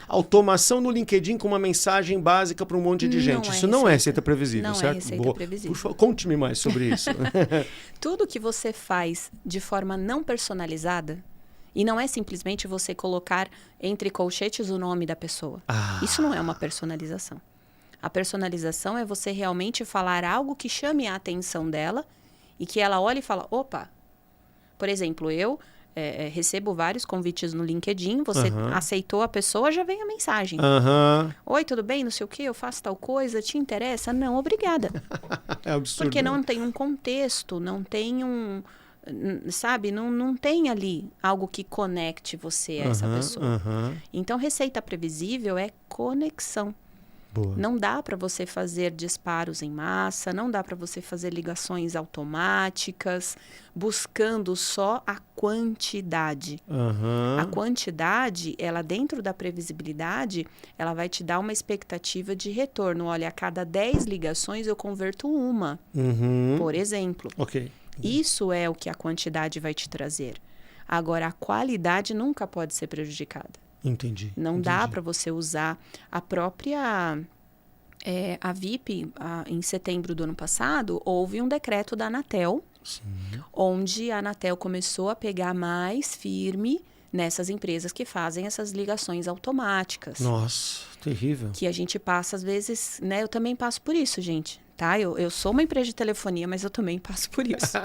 Automação no LinkedIn com uma mensagem básica para um monte de gente. Isso não é receita previsível, não certo? É receita previsível. Por favor, conte-me mais sobre isso. Tudo que você faz de forma não personalizada, e não é simplesmente você colocar entre colchetes o nome da pessoa. Isso não é uma personalização. A personalização é você realmente falar algo que chame a atenção dela e que ela olhe e fala, opa, por exemplo, eu recebo vários convites no LinkedIn, você aceitou a pessoa, já vem a mensagem. Oi, tudo bem? Não sei o quê, eu faço tal coisa, te interessa? Não, obrigada. É absurdo. Porque não tem um contexto, não tem sabe, não tem ali algo que conecte você a essa pessoa. Então, receita previsível é conexão. Boa. Não dá para você fazer disparos em massa, não dá para você fazer ligações automáticas, buscando só a quantidade. A quantidade, ela dentro da previsibilidade, ela vai te dar uma expectativa de retorno. Olha, a cada 10 ligações eu converto uma, por exemplo. Isso é o que a quantidade vai te trazer. Agora, a qualidade nunca pode ser prejudicada. Entendi. Não dá para você usar a própria... a VIP, em setembro do ano passado, houve um decreto da Anatel, onde a Anatel começou a pegar mais firme nessas empresas que fazem essas ligações automáticas. Nossa, terrível. Que a gente passa, às vezes, né? Eu também passo por isso, gente. Tá? Eu sou uma empresa de telefonia, mas eu também passo por isso.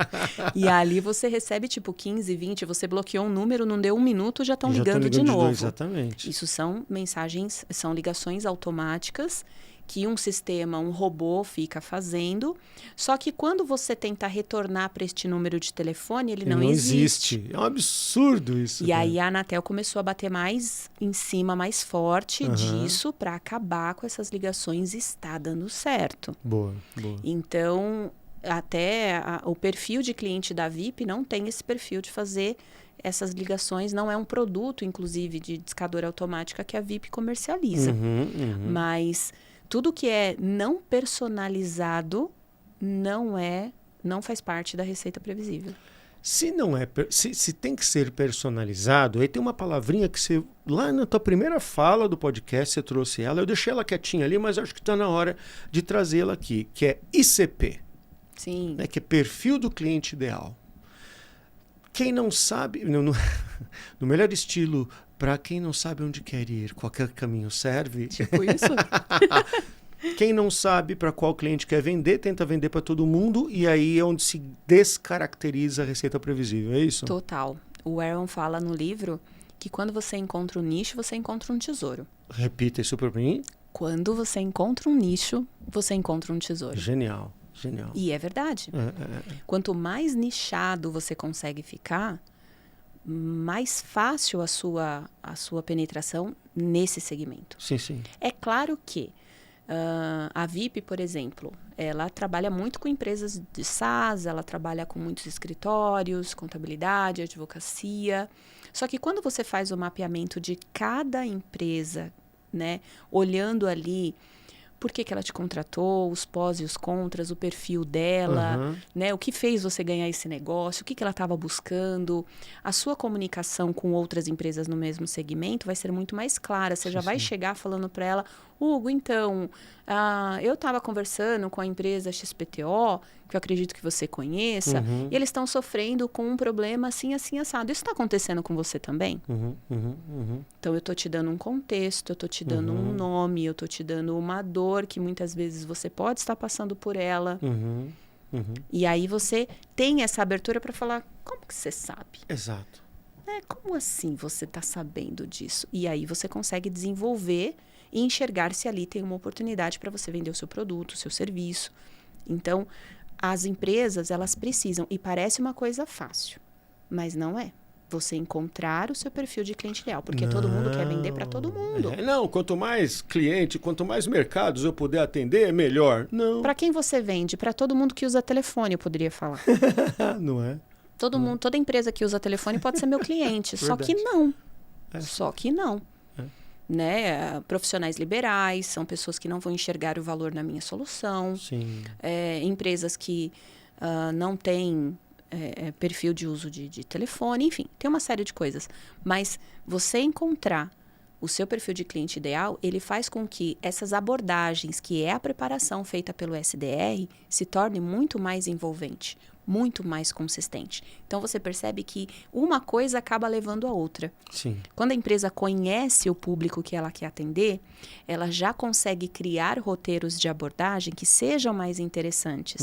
E ali você recebe tipo 15, 20, você bloqueou um número, não deu 1 minuto, já estão ligando de novo. Exatamente. Isso são mensagens, são ligações automáticas que um sistema, um robô fica fazendo. Só que quando você tenta retornar para este número de telefone, ele não existe. É um absurdo isso. E aí a Anatel começou a bater mais em cima, mais forte disso para acabar com essas ligações e está dando certo. Boa. Então, até o perfil de cliente da VIP não tem esse perfil de fazer essas ligações não é um produto, inclusive, de discadora automática que a VIP comercializa. Mas tudo que é não personalizado não faz parte da receita previsível. Se não é, se tem que ser personalizado, aí tem uma palavrinha que você, lá na tua primeira fala do podcast, você trouxe ela, eu deixei ela quietinha ali, mas acho que está na hora de trazê-la aqui, que é ICP. Sim. Né, que é perfil do cliente ideal. Quem não sabe, no melhor estilo, para quem não sabe onde quer ir, qualquer caminho serve. Tipo isso? Quem não sabe para qual cliente quer vender, tenta vender para todo mundo, e aí é onde se descaracteriza a receita previsível, é isso? Total. O Aaron fala no livro que quando você encontra um nicho, você encontra um tesouro. Repita isso para mim. Quando você encontra um nicho, você encontra um tesouro. Genial. E é verdade. Quanto mais nichado você consegue ficar, mais fácil a sua penetração nesse segmento. Sim. É claro que a VIP, por exemplo, ela trabalha muito com empresas de SaaS, ela trabalha com muitos escritórios, contabilidade, advocacia. Só que quando você faz o mapeamento de cada empresa, né, olhando ali por que ela te contratou, os pós e os contras, o perfil dela, né? O que fez você ganhar esse negócio, o que ela estava buscando. A sua comunicação com outras empresas no mesmo segmento vai ser muito mais clara. Você já vai chegar falando para ela, Hugo, então, eu estava conversando com a empresa XPTO, que eu acredito que você conheça, e eles estão sofrendo com um problema assim, assim, assado. Isso está acontecendo com você também? Então, eu estou te dando um contexto, eu estou te dando um nome, eu estou te dando uma dor que muitas vezes você pode estar passando por ela. E aí você tem essa abertura para falar, como que você sabe? Exato. Como assim você está sabendo disso? E aí você consegue desenvolver e enxergar se ali tem uma oportunidade para você vender o seu produto, o seu serviço. Então, as empresas, elas precisam, e parece uma coisa fácil, mas não é. Você encontrar o seu perfil de cliente ideal, porque todo mundo quer vender para todo mundo. Não, quanto mais cliente, quanto mais mercados eu puder atender, melhor. Não. Para quem você vende? Para todo mundo que usa telefone, eu poderia falar. Não é? Todo mundo, toda empresa que usa telefone pode ser meu cliente, só que não. Só que não. Né? Profissionais liberais, são pessoas que não vão enxergar o valor na minha solução. Sim. Empresas que não têm perfil de uso de telefone, enfim, tem uma série de coisas. Mas você encontrar o seu perfil de cliente ideal, ele faz com que essas abordagens, que é a preparação feita pelo SDR, se torne muito mais envolvente, muito mais consistente. Então, você percebe que uma coisa acaba levando a outra. Sim. Quando a empresa conhece o público que ela quer atender, ela já consegue criar roteiros de abordagem que sejam mais interessantes.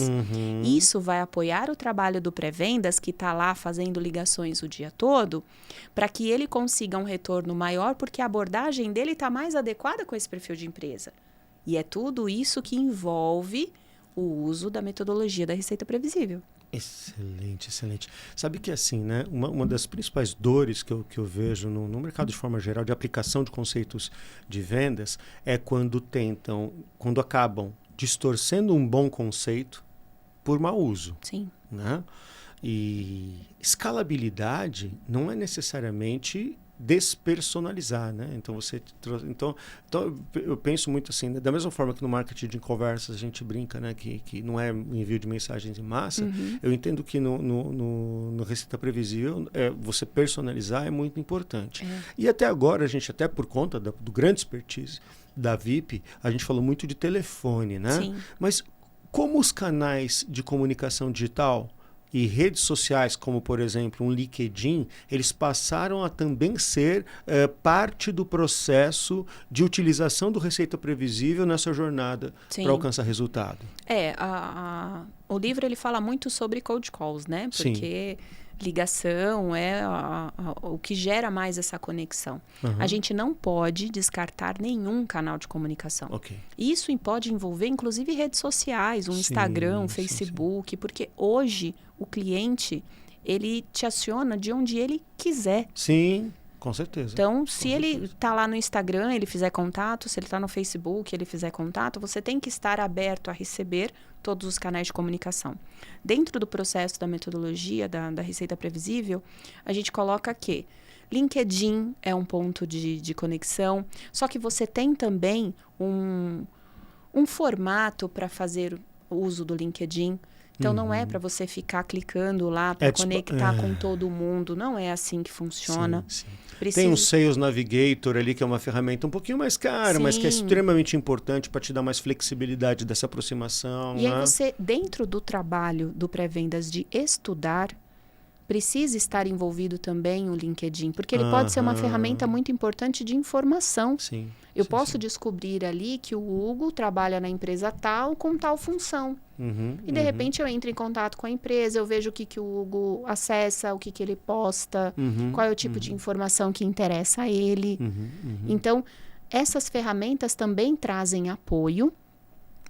Isso vai apoiar o trabalho do pré-vendas, que está lá fazendo ligações o dia todo, para que ele consiga um retorno maior, porque a abordagem dele está mais adequada com esse perfil de empresa. E é tudo isso que envolve o uso da metodologia da receita previsível. Excelente, excelente. Sabe que assim, né? Uma das principais dores que eu vejo no mercado de forma geral de aplicação de conceitos de vendas é quando acabam distorcendo um bom conceito por mau uso. Sim. Né? E escalabilidade não é necessariamente despersonalizar, né? Então eu penso muito assim, né? Da mesma forma que no marketing de conversas a gente brinca, né? Que não é envio de mensagens em massa. Eu entendo que no Receita Previsível você personalizar é muito importante. E até agora a gente, até por conta do grande expertise da VIP, a gente falou muito de telefone, né? Sim. Mas como os canais de comunicação digital e redes sociais, como por exemplo um LinkedIn, eles passaram a também ser parte do processo de utilização do Receita Previsível nessa jornada para alcançar resultado. O livro ele fala muito sobre cold calls, né? Porque ligação é o que gera mais essa conexão. A gente não pode descartar nenhum canal de comunicação. Isso pode envolver, inclusive, redes sociais, Instagram, um Facebook, porque hoje o cliente, ele te aciona de onde ele quiser. Sim, Com certeza. Então, se ele está lá no Instagram, ele fizer contato, se ele está no Facebook, ele fizer contato, você tem que estar aberto a receber todos os canais de comunicação. Dentro do processo da metodologia da Receita Previsível, a gente coloca que LinkedIn é um ponto de conexão, só que você tem também um formato para fazer uso do LinkedIn. Então, não é para você ficar clicando lá para conectar com todo mundo. Não é assim que funciona. Sim. Tem um Sales Navigator ali, que é uma ferramenta um pouquinho mais cara, mas que é extremamente importante para te dar mais flexibilidade dessa aproximação. E aí você, dentro do trabalho do pré-vendas de estudar, precisa estar envolvido também o LinkedIn, porque ele pode ser uma ferramenta muito importante de informação. Sim. Eu posso descobrir ali que o Hugo trabalha na empresa tal com tal função. E de repente eu entro em contato com a empresa, eu vejo o que o Hugo acessa, o que ele posta, qual é o tipo de informação que interessa a ele. Então, essas ferramentas também trazem apoio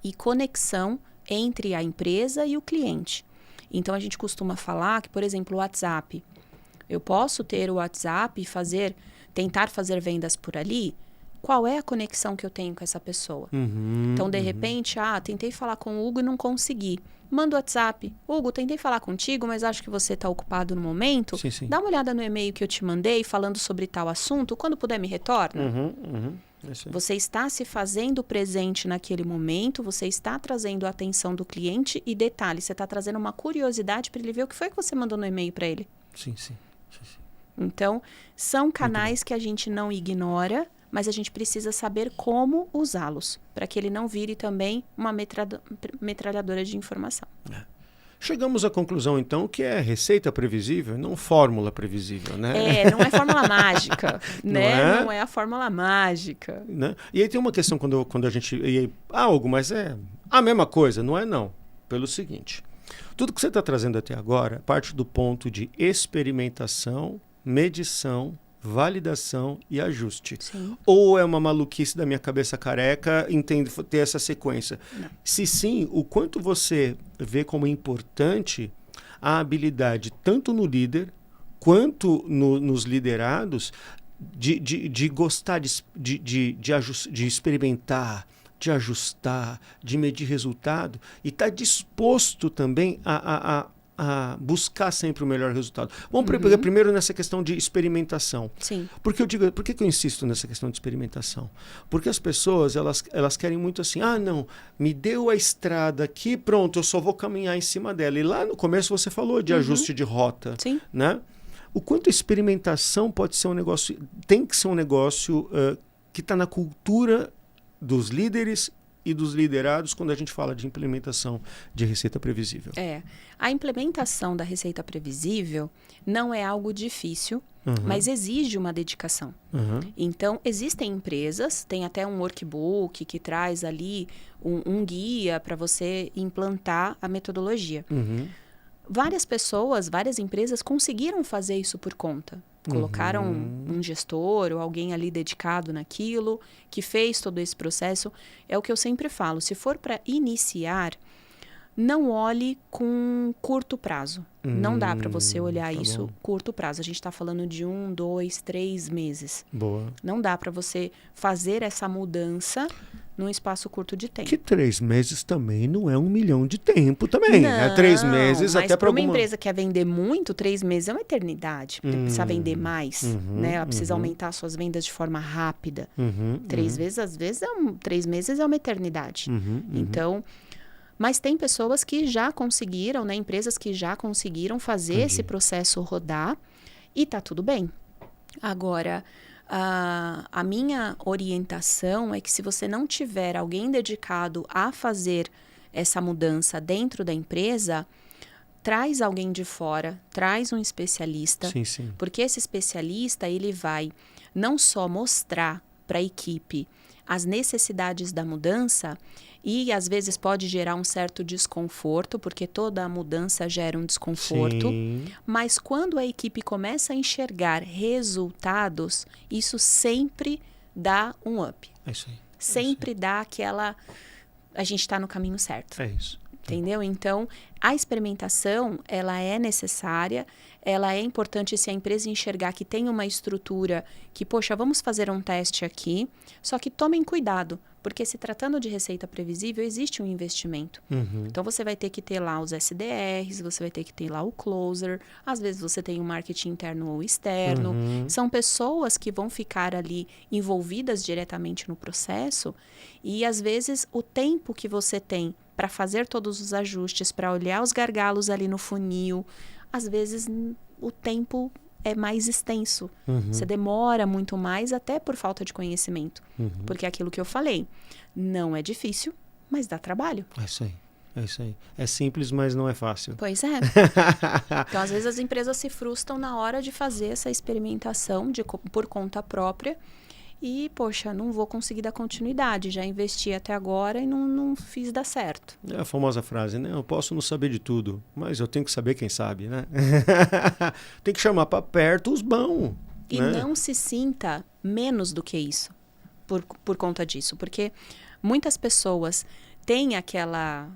e conexão entre a empresa e o cliente. Então, a gente costuma falar que, por exemplo, o WhatsApp. Eu posso ter o WhatsApp e tentar fazer vendas por ali. Qual é a conexão que eu tenho com essa pessoa? Então, de repente, tentei falar com o Hugo e não consegui. Manda o WhatsApp. Hugo, tentei falar contigo, mas acho que você está ocupado no momento. Sim. Dá uma olhada no e-mail que eu te mandei falando sobre tal assunto. Quando puder, me retorna. Você está se fazendo presente naquele momento, você está trazendo a atenção do cliente e detalhe, você está trazendo uma curiosidade para ele ver o que foi que você mandou no e-mail para ele. Sim. Então, são canais que a gente não ignora, mas a gente precisa saber como usá-los, para que ele não vire também uma metralhadora de informação. Chegamos à conclusão, então, que é receita previsível, não fórmula previsível, né? Não é fórmula mágica, né? Não é a fórmula mágica. Né? E aí tem uma questão quando a gente... Hugo, mas é a mesma coisa, não é não. Pelo seguinte, tudo que você está trazendo até agora parte do ponto de experimentação, medição, validação e ajuste. Sim. Ou é uma maluquice da minha cabeça careca ter essa sequência? Não. Se sim, o quanto você vê como importante a habilidade, tanto no líder quanto nos liderados, de gostar, de experimentar, de ajustar, de medir resultado e estar disposto também a buscar sempre o melhor resultado. Vamos pegar primeiro nessa questão de experimentação. Sim. Por que eu insisto nessa questão de experimentação? Porque as pessoas, elas querem muito assim, não, me deu a estrada aqui, pronto, eu só vou caminhar em cima dela. E lá no começo você falou de ajuste de rota. Sim. Né? O quanto a experimentação pode ser um negócio, tem que ser um negócio que está na cultura dos líderes e dos liderados quando a gente fala de implementação de receita previsível. A implementação da receita previsível não é algo difícil, mas exige uma dedicação. Então, existem empresas, tem até um workbook que traz ali um guia para você implantar a metodologia. Várias pessoas, várias empresas conseguiram fazer isso por conta. Colocaram um gestor ou alguém ali dedicado naquilo, que fez todo esse processo. É o que eu sempre falo, se for para iniciar, não olhe com curto prazo. Não dá para você olhar isso curto prazo. A gente está falando de 1, 2, 3 meses. Boa. Não dá para você fazer essa mudança num espaço curto de tempo. Que 3 meses também não é 1 milhão de tempo também, né? 3 meses mas até para uma empresa que quer vender muito, 3 meses é uma eternidade. Precisa vender mais, né? Ela precisa aumentar suas vendas de forma rápida. 3 vezes, às vezes, 3 meses é uma eternidade. Então, mas tem pessoas que já conseguiram, né? Empresas que já conseguiram fazer esse processo rodar e tá tudo bem. Agora, a minha orientação é que se você não tiver alguém dedicado a fazer essa mudança dentro da empresa, traz alguém de fora, traz um especialista. Sim. Porque esse especialista, ele vai não só mostrar para a equipe as necessidades da mudança e às vezes pode gerar um certo desconforto, porque toda mudança gera um desconforto. Sim. Mas quando a equipe começa a enxergar resultados, isso sempre dá um up. É isso aí. Sempre dá aquela... A gente está no caminho certo. É isso. Entendeu? Então, a experimentação, ela é necessária, ela é importante se a empresa enxergar que tem uma estrutura que, poxa, vamos fazer um teste aqui, só que tomem cuidado, porque se tratando de receita previsível, existe um investimento. Então, você vai ter que ter lá os SDRs, você vai ter que ter lá o closer, às vezes você tem um marketing interno ou externo. São pessoas que vão ficar ali envolvidas diretamente no processo e, às vezes, o tempo que você tem para fazer todos os ajustes, para olhar os gargalos ali no funil, às vezes o tempo é mais extenso. Você demora muito mais, até por falta de conhecimento. Porque é aquilo que eu falei, não é difícil, mas dá trabalho. É isso aí. É isso aí. É simples, mas não é fácil. Pois é. Então, às vezes, as empresas se frustram na hora de fazer essa experimentação por conta própria. E, poxa, não vou conseguir dar continuidade. Já investi até agora e não fiz dar certo. É a famosa frase, né? Eu posso não saber de tudo, mas eu tenho que saber quem sabe, né? Tem que chamar para perto os bons. E né? não se sinta menos do que isso por conta disso. Porque muitas pessoas têm aquela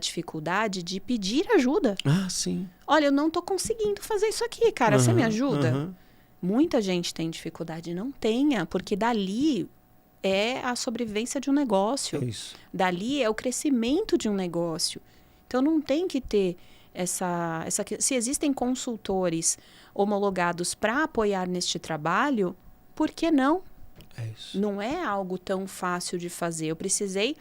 dificuldade de pedir ajuda. Ah, sim. Olha, eu não estou conseguindo fazer isso aqui, cara. Você me ajuda? Muita gente tem dificuldade, não tenha, porque dali é a sobrevivência de um negócio. É isso. Dali é o crescimento de um negócio. Então, não tem que ter essa... Se existem consultores homologados para apoiar neste trabalho, por que não? É isso. Não é algo tão fácil de fazer. Eu precisei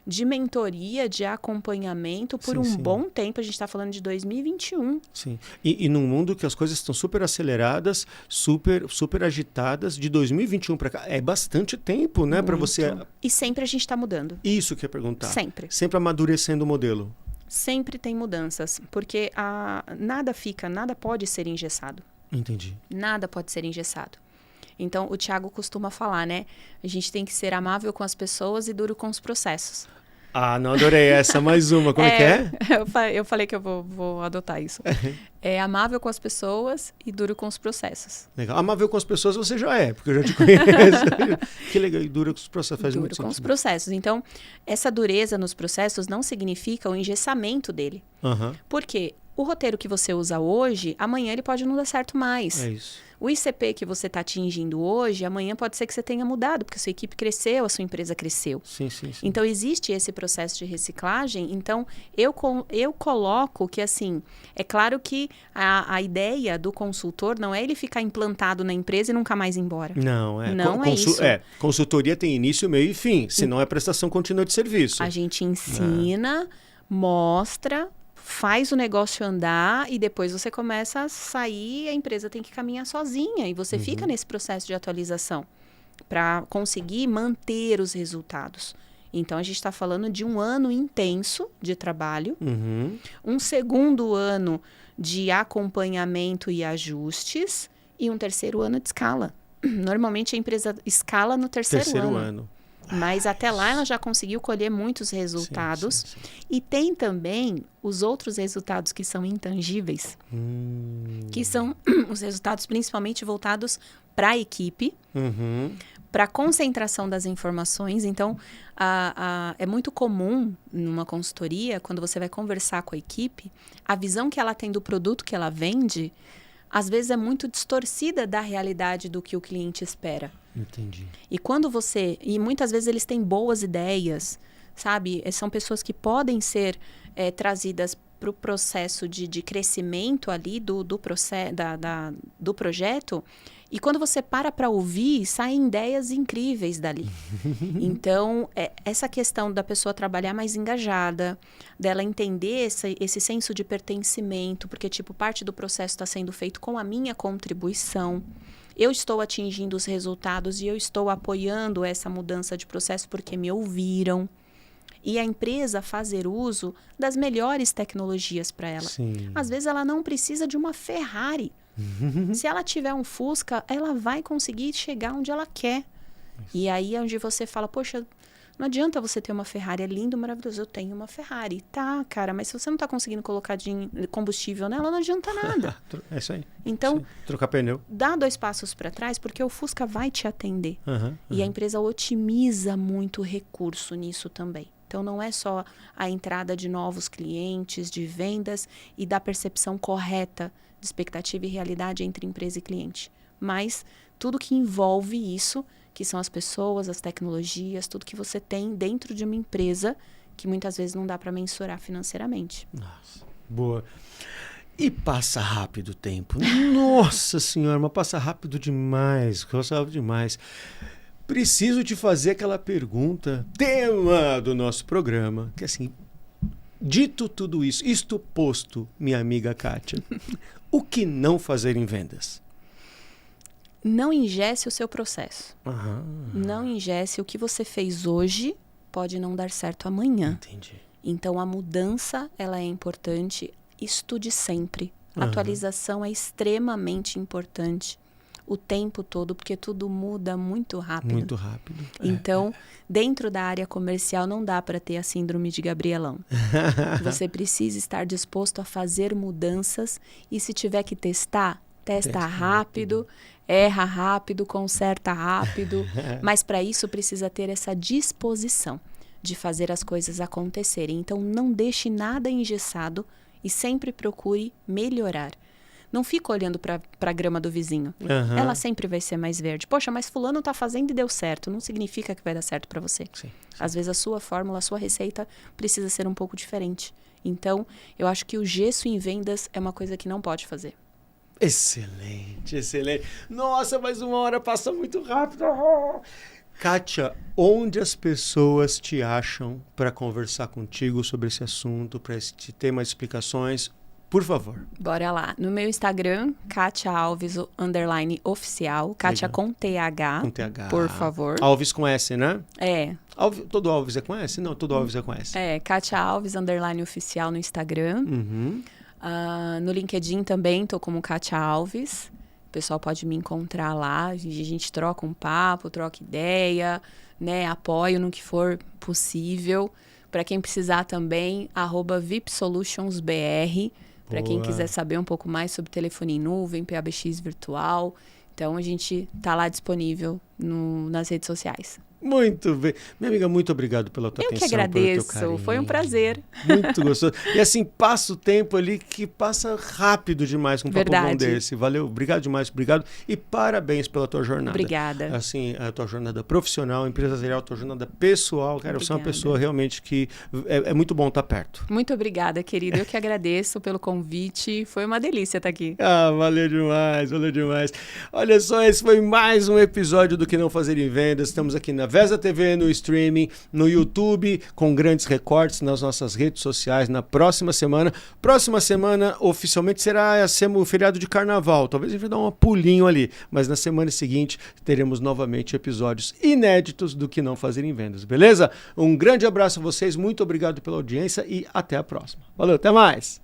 de mentoria, de acompanhamento por bom tempo. A gente está falando de 2021. Sim. E num mundo que as coisas estão super aceleradas, super agitadas, de 2021 para cá, é bastante tempo, né? Para você... E sempre a gente está mudando. Isso que eu ia perguntar. Sempre. Sempre amadurecendo o modelo. Sempre tem mudanças. Porque nada pode ser engessado. Entendi. Nada pode ser engessado. Então, o Thiago costuma falar, né? A gente tem que ser amável com as pessoas e duro com os processos. Ah, não, adorei essa. Mais uma. Como é que é? Eu falei que eu vou adotar isso. É amável com as pessoas e duro com os processos. Legal. Amável com as pessoas você já é, porque eu já te conheço. Que legal. E duro com os processos. Faz muito Duro com os sentido. processos. Então, essa dureza nos processos não significa o engessamento dele. Por quê? O roteiro que você usa hoje, amanhã ele pode não dar certo mais. É isso. O ICP que você está atingindo hoje, amanhã pode ser que você tenha mudado, porque a sua equipe cresceu, a sua empresa cresceu. Sim. Então, existe esse processo de reciclagem. Então, eu coloco que, assim, é claro que a ideia do consultor não é ele ficar implantado na empresa e nunca mais ir embora. Não, é. Não é isso. Consultoria tem início, meio e fim, senão é prestação contínua de serviço. A gente ensina, mostra, faz o negócio andar e depois você começa a sair, a empresa tem que caminhar sozinha e você fica nesse processo de atualização para conseguir manter os resultados. Então, a gente está falando de um ano intenso de trabalho, um segundo ano de acompanhamento e ajustes e um terceiro ano de escala. Normalmente, a empresa escala no terceiro ano. Mas até lá ela já conseguiu colher muitos resultados. Sim. E tem também os outros resultados que são intangíveis, que são os resultados principalmente voltados para a equipe, para a concentração das informações. Então, é muito comum numa consultoria, quando você vai conversar com a equipe, a visão que ela tem do produto que ela vende, às vezes é muito distorcida da realidade do que o cliente espera. Entendi. E muitas vezes eles têm boas ideias, sabe? São pessoas que podem ser trazidas para o processo de crescimento ali do projeto. E quando você para ouvir, saem ideias incríveis dali. Então, essa questão da pessoa trabalhar mais engajada, dela entender esse senso de pertencimento, porque, parte do processo está sendo feito com a minha contribuição. Eu estou atingindo os resultados e eu estou apoiando essa mudança de processo porque me ouviram. E a empresa fazer uso das melhores tecnologias para ela. Sim. Às vezes, ela não precisa de uma Ferrari. Se ela tiver um Fusca, ela vai conseguir chegar onde ela quer. E aí é onde você fala, poxa, não adianta você ter uma Ferrari, é lindo, maravilhoso, eu tenho uma Ferrari. Tá, cara, mas se você não está conseguindo colocar combustível nela, não adianta nada. É isso aí. Então, trocar pneu. Dá 2 passos para trás, porque o Fusca vai te atender. E a empresa otimiza muito o recurso nisso também. Então, não é só a entrada de novos clientes, de vendas e da percepção correta de expectativa e realidade entre empresa e cliente, mas tudo que envolve isso, que são as pessoas, as tecnologias, tudo que você tem dentro de uma empresa que muitas vezes não dá para mensurar financeiramente. Nossa, boa. E passa rápido o tempo. Nossa senhora, mas passa rápido demais. Passa rápido demais. Preciso te fazer aquela pergunta, tema do nosso programa, que assim, dito tudo isso, isto posto, minha amiga Kátia, o que não fazer em vendas? Não engesse o seu processo. Aham. Não engesse o que você fez hoje, pode não dar certo amanhã. Entendi. Então, a mudança, ela é importante. Estude sempre. Atualização é extremamente importante o tempo todo, porque tudo muda muito rápido. Muito rápido. Então, dentro da área comercial, não dá para ter a síndrome de Gabrielão. Você precisa estar disposto a fazer mudanças e, se tiver que testar, testa rápido, erra rápido, conserta rápido. Mas, para isso, precisa ter essa disposição de fazer as coisas acontecerem. Então, não deixe nada engessado e sempre procure melhorar. Não fica olhando para a grama do vizinho. Ela sempre vai ser mais verde. Poxa, mas fulano está fazendo e deu certo. Não significa que vai dar certo para você. Sim. Às vezes a sua fórmula, a sua receita precisa ser um pouco diferente. Então, eu acho que o gesso em vendas é uma coisa que não pode fazer. Excelente, excelente. Nossa, mas 1 hora passa muito rápido. Kátia, onde as pessoas te acham para conversar contigo sobre esse assunto, para te ter mais explicações? Por favor. Bora lá. No meu Instagram, Kátia Alves, _oficial. Kátia com TH. Com TH. Por favor. Alves com S, né? É. Todo Alves é com S? Não, todo Alves é com S. É, Kátia Alves, _oficial no Instagram. No LinkedIn também, tô como Kátia Alves. O pessoal pode me encontrar lá, a gente troca um papo, troca ideia, né? Apoio no que for possível. Para quem precisar também, @VIPSolutionsBR. Para quem quiser saber um pouco mais sobre telefonia em nuvem, PABX virtual. Então, a gente tá lá disponível nas redes sociais. Muito bem. Minha amiga, muito obrigado pela tua atenção. Eu que agradeço, pelo teu carinho. foi um prazer. Muito gostoso. E assim, passa o tempo ali que passa rápido demais com um papo bom desse. Valeu, obrigado demais, obrigado. E parabéns pela tua jornada. Obrigada. Assim, a tua jornada profissional, empresarial, a tua jornada pessoal. Cara, você é uma pessoa realmente que é muito bom estar perto. Muito obrigada, querida. Eu que agradeço pelo convite. Foi uma delícia estar aqui. Valeu demais, valeu demais. Olha só, esse foi mais um episódio do Que Não Fazer em Vendas. Estamos aqui na Vesa TV, no streaming, no YouTube, com grandes recortes nas nossas redes sociais. Na próxima semana, oficialmente será o feriado de carnaval. Talvez a gente dê um pulinho ali, mas na semana seguinte teremos novamente episódios inéditos do Que Não Fazer em Vendas, beleza? Um grande abraço a vocês, muito obrigado pela audiência e até a próxima. Valeu, até mais!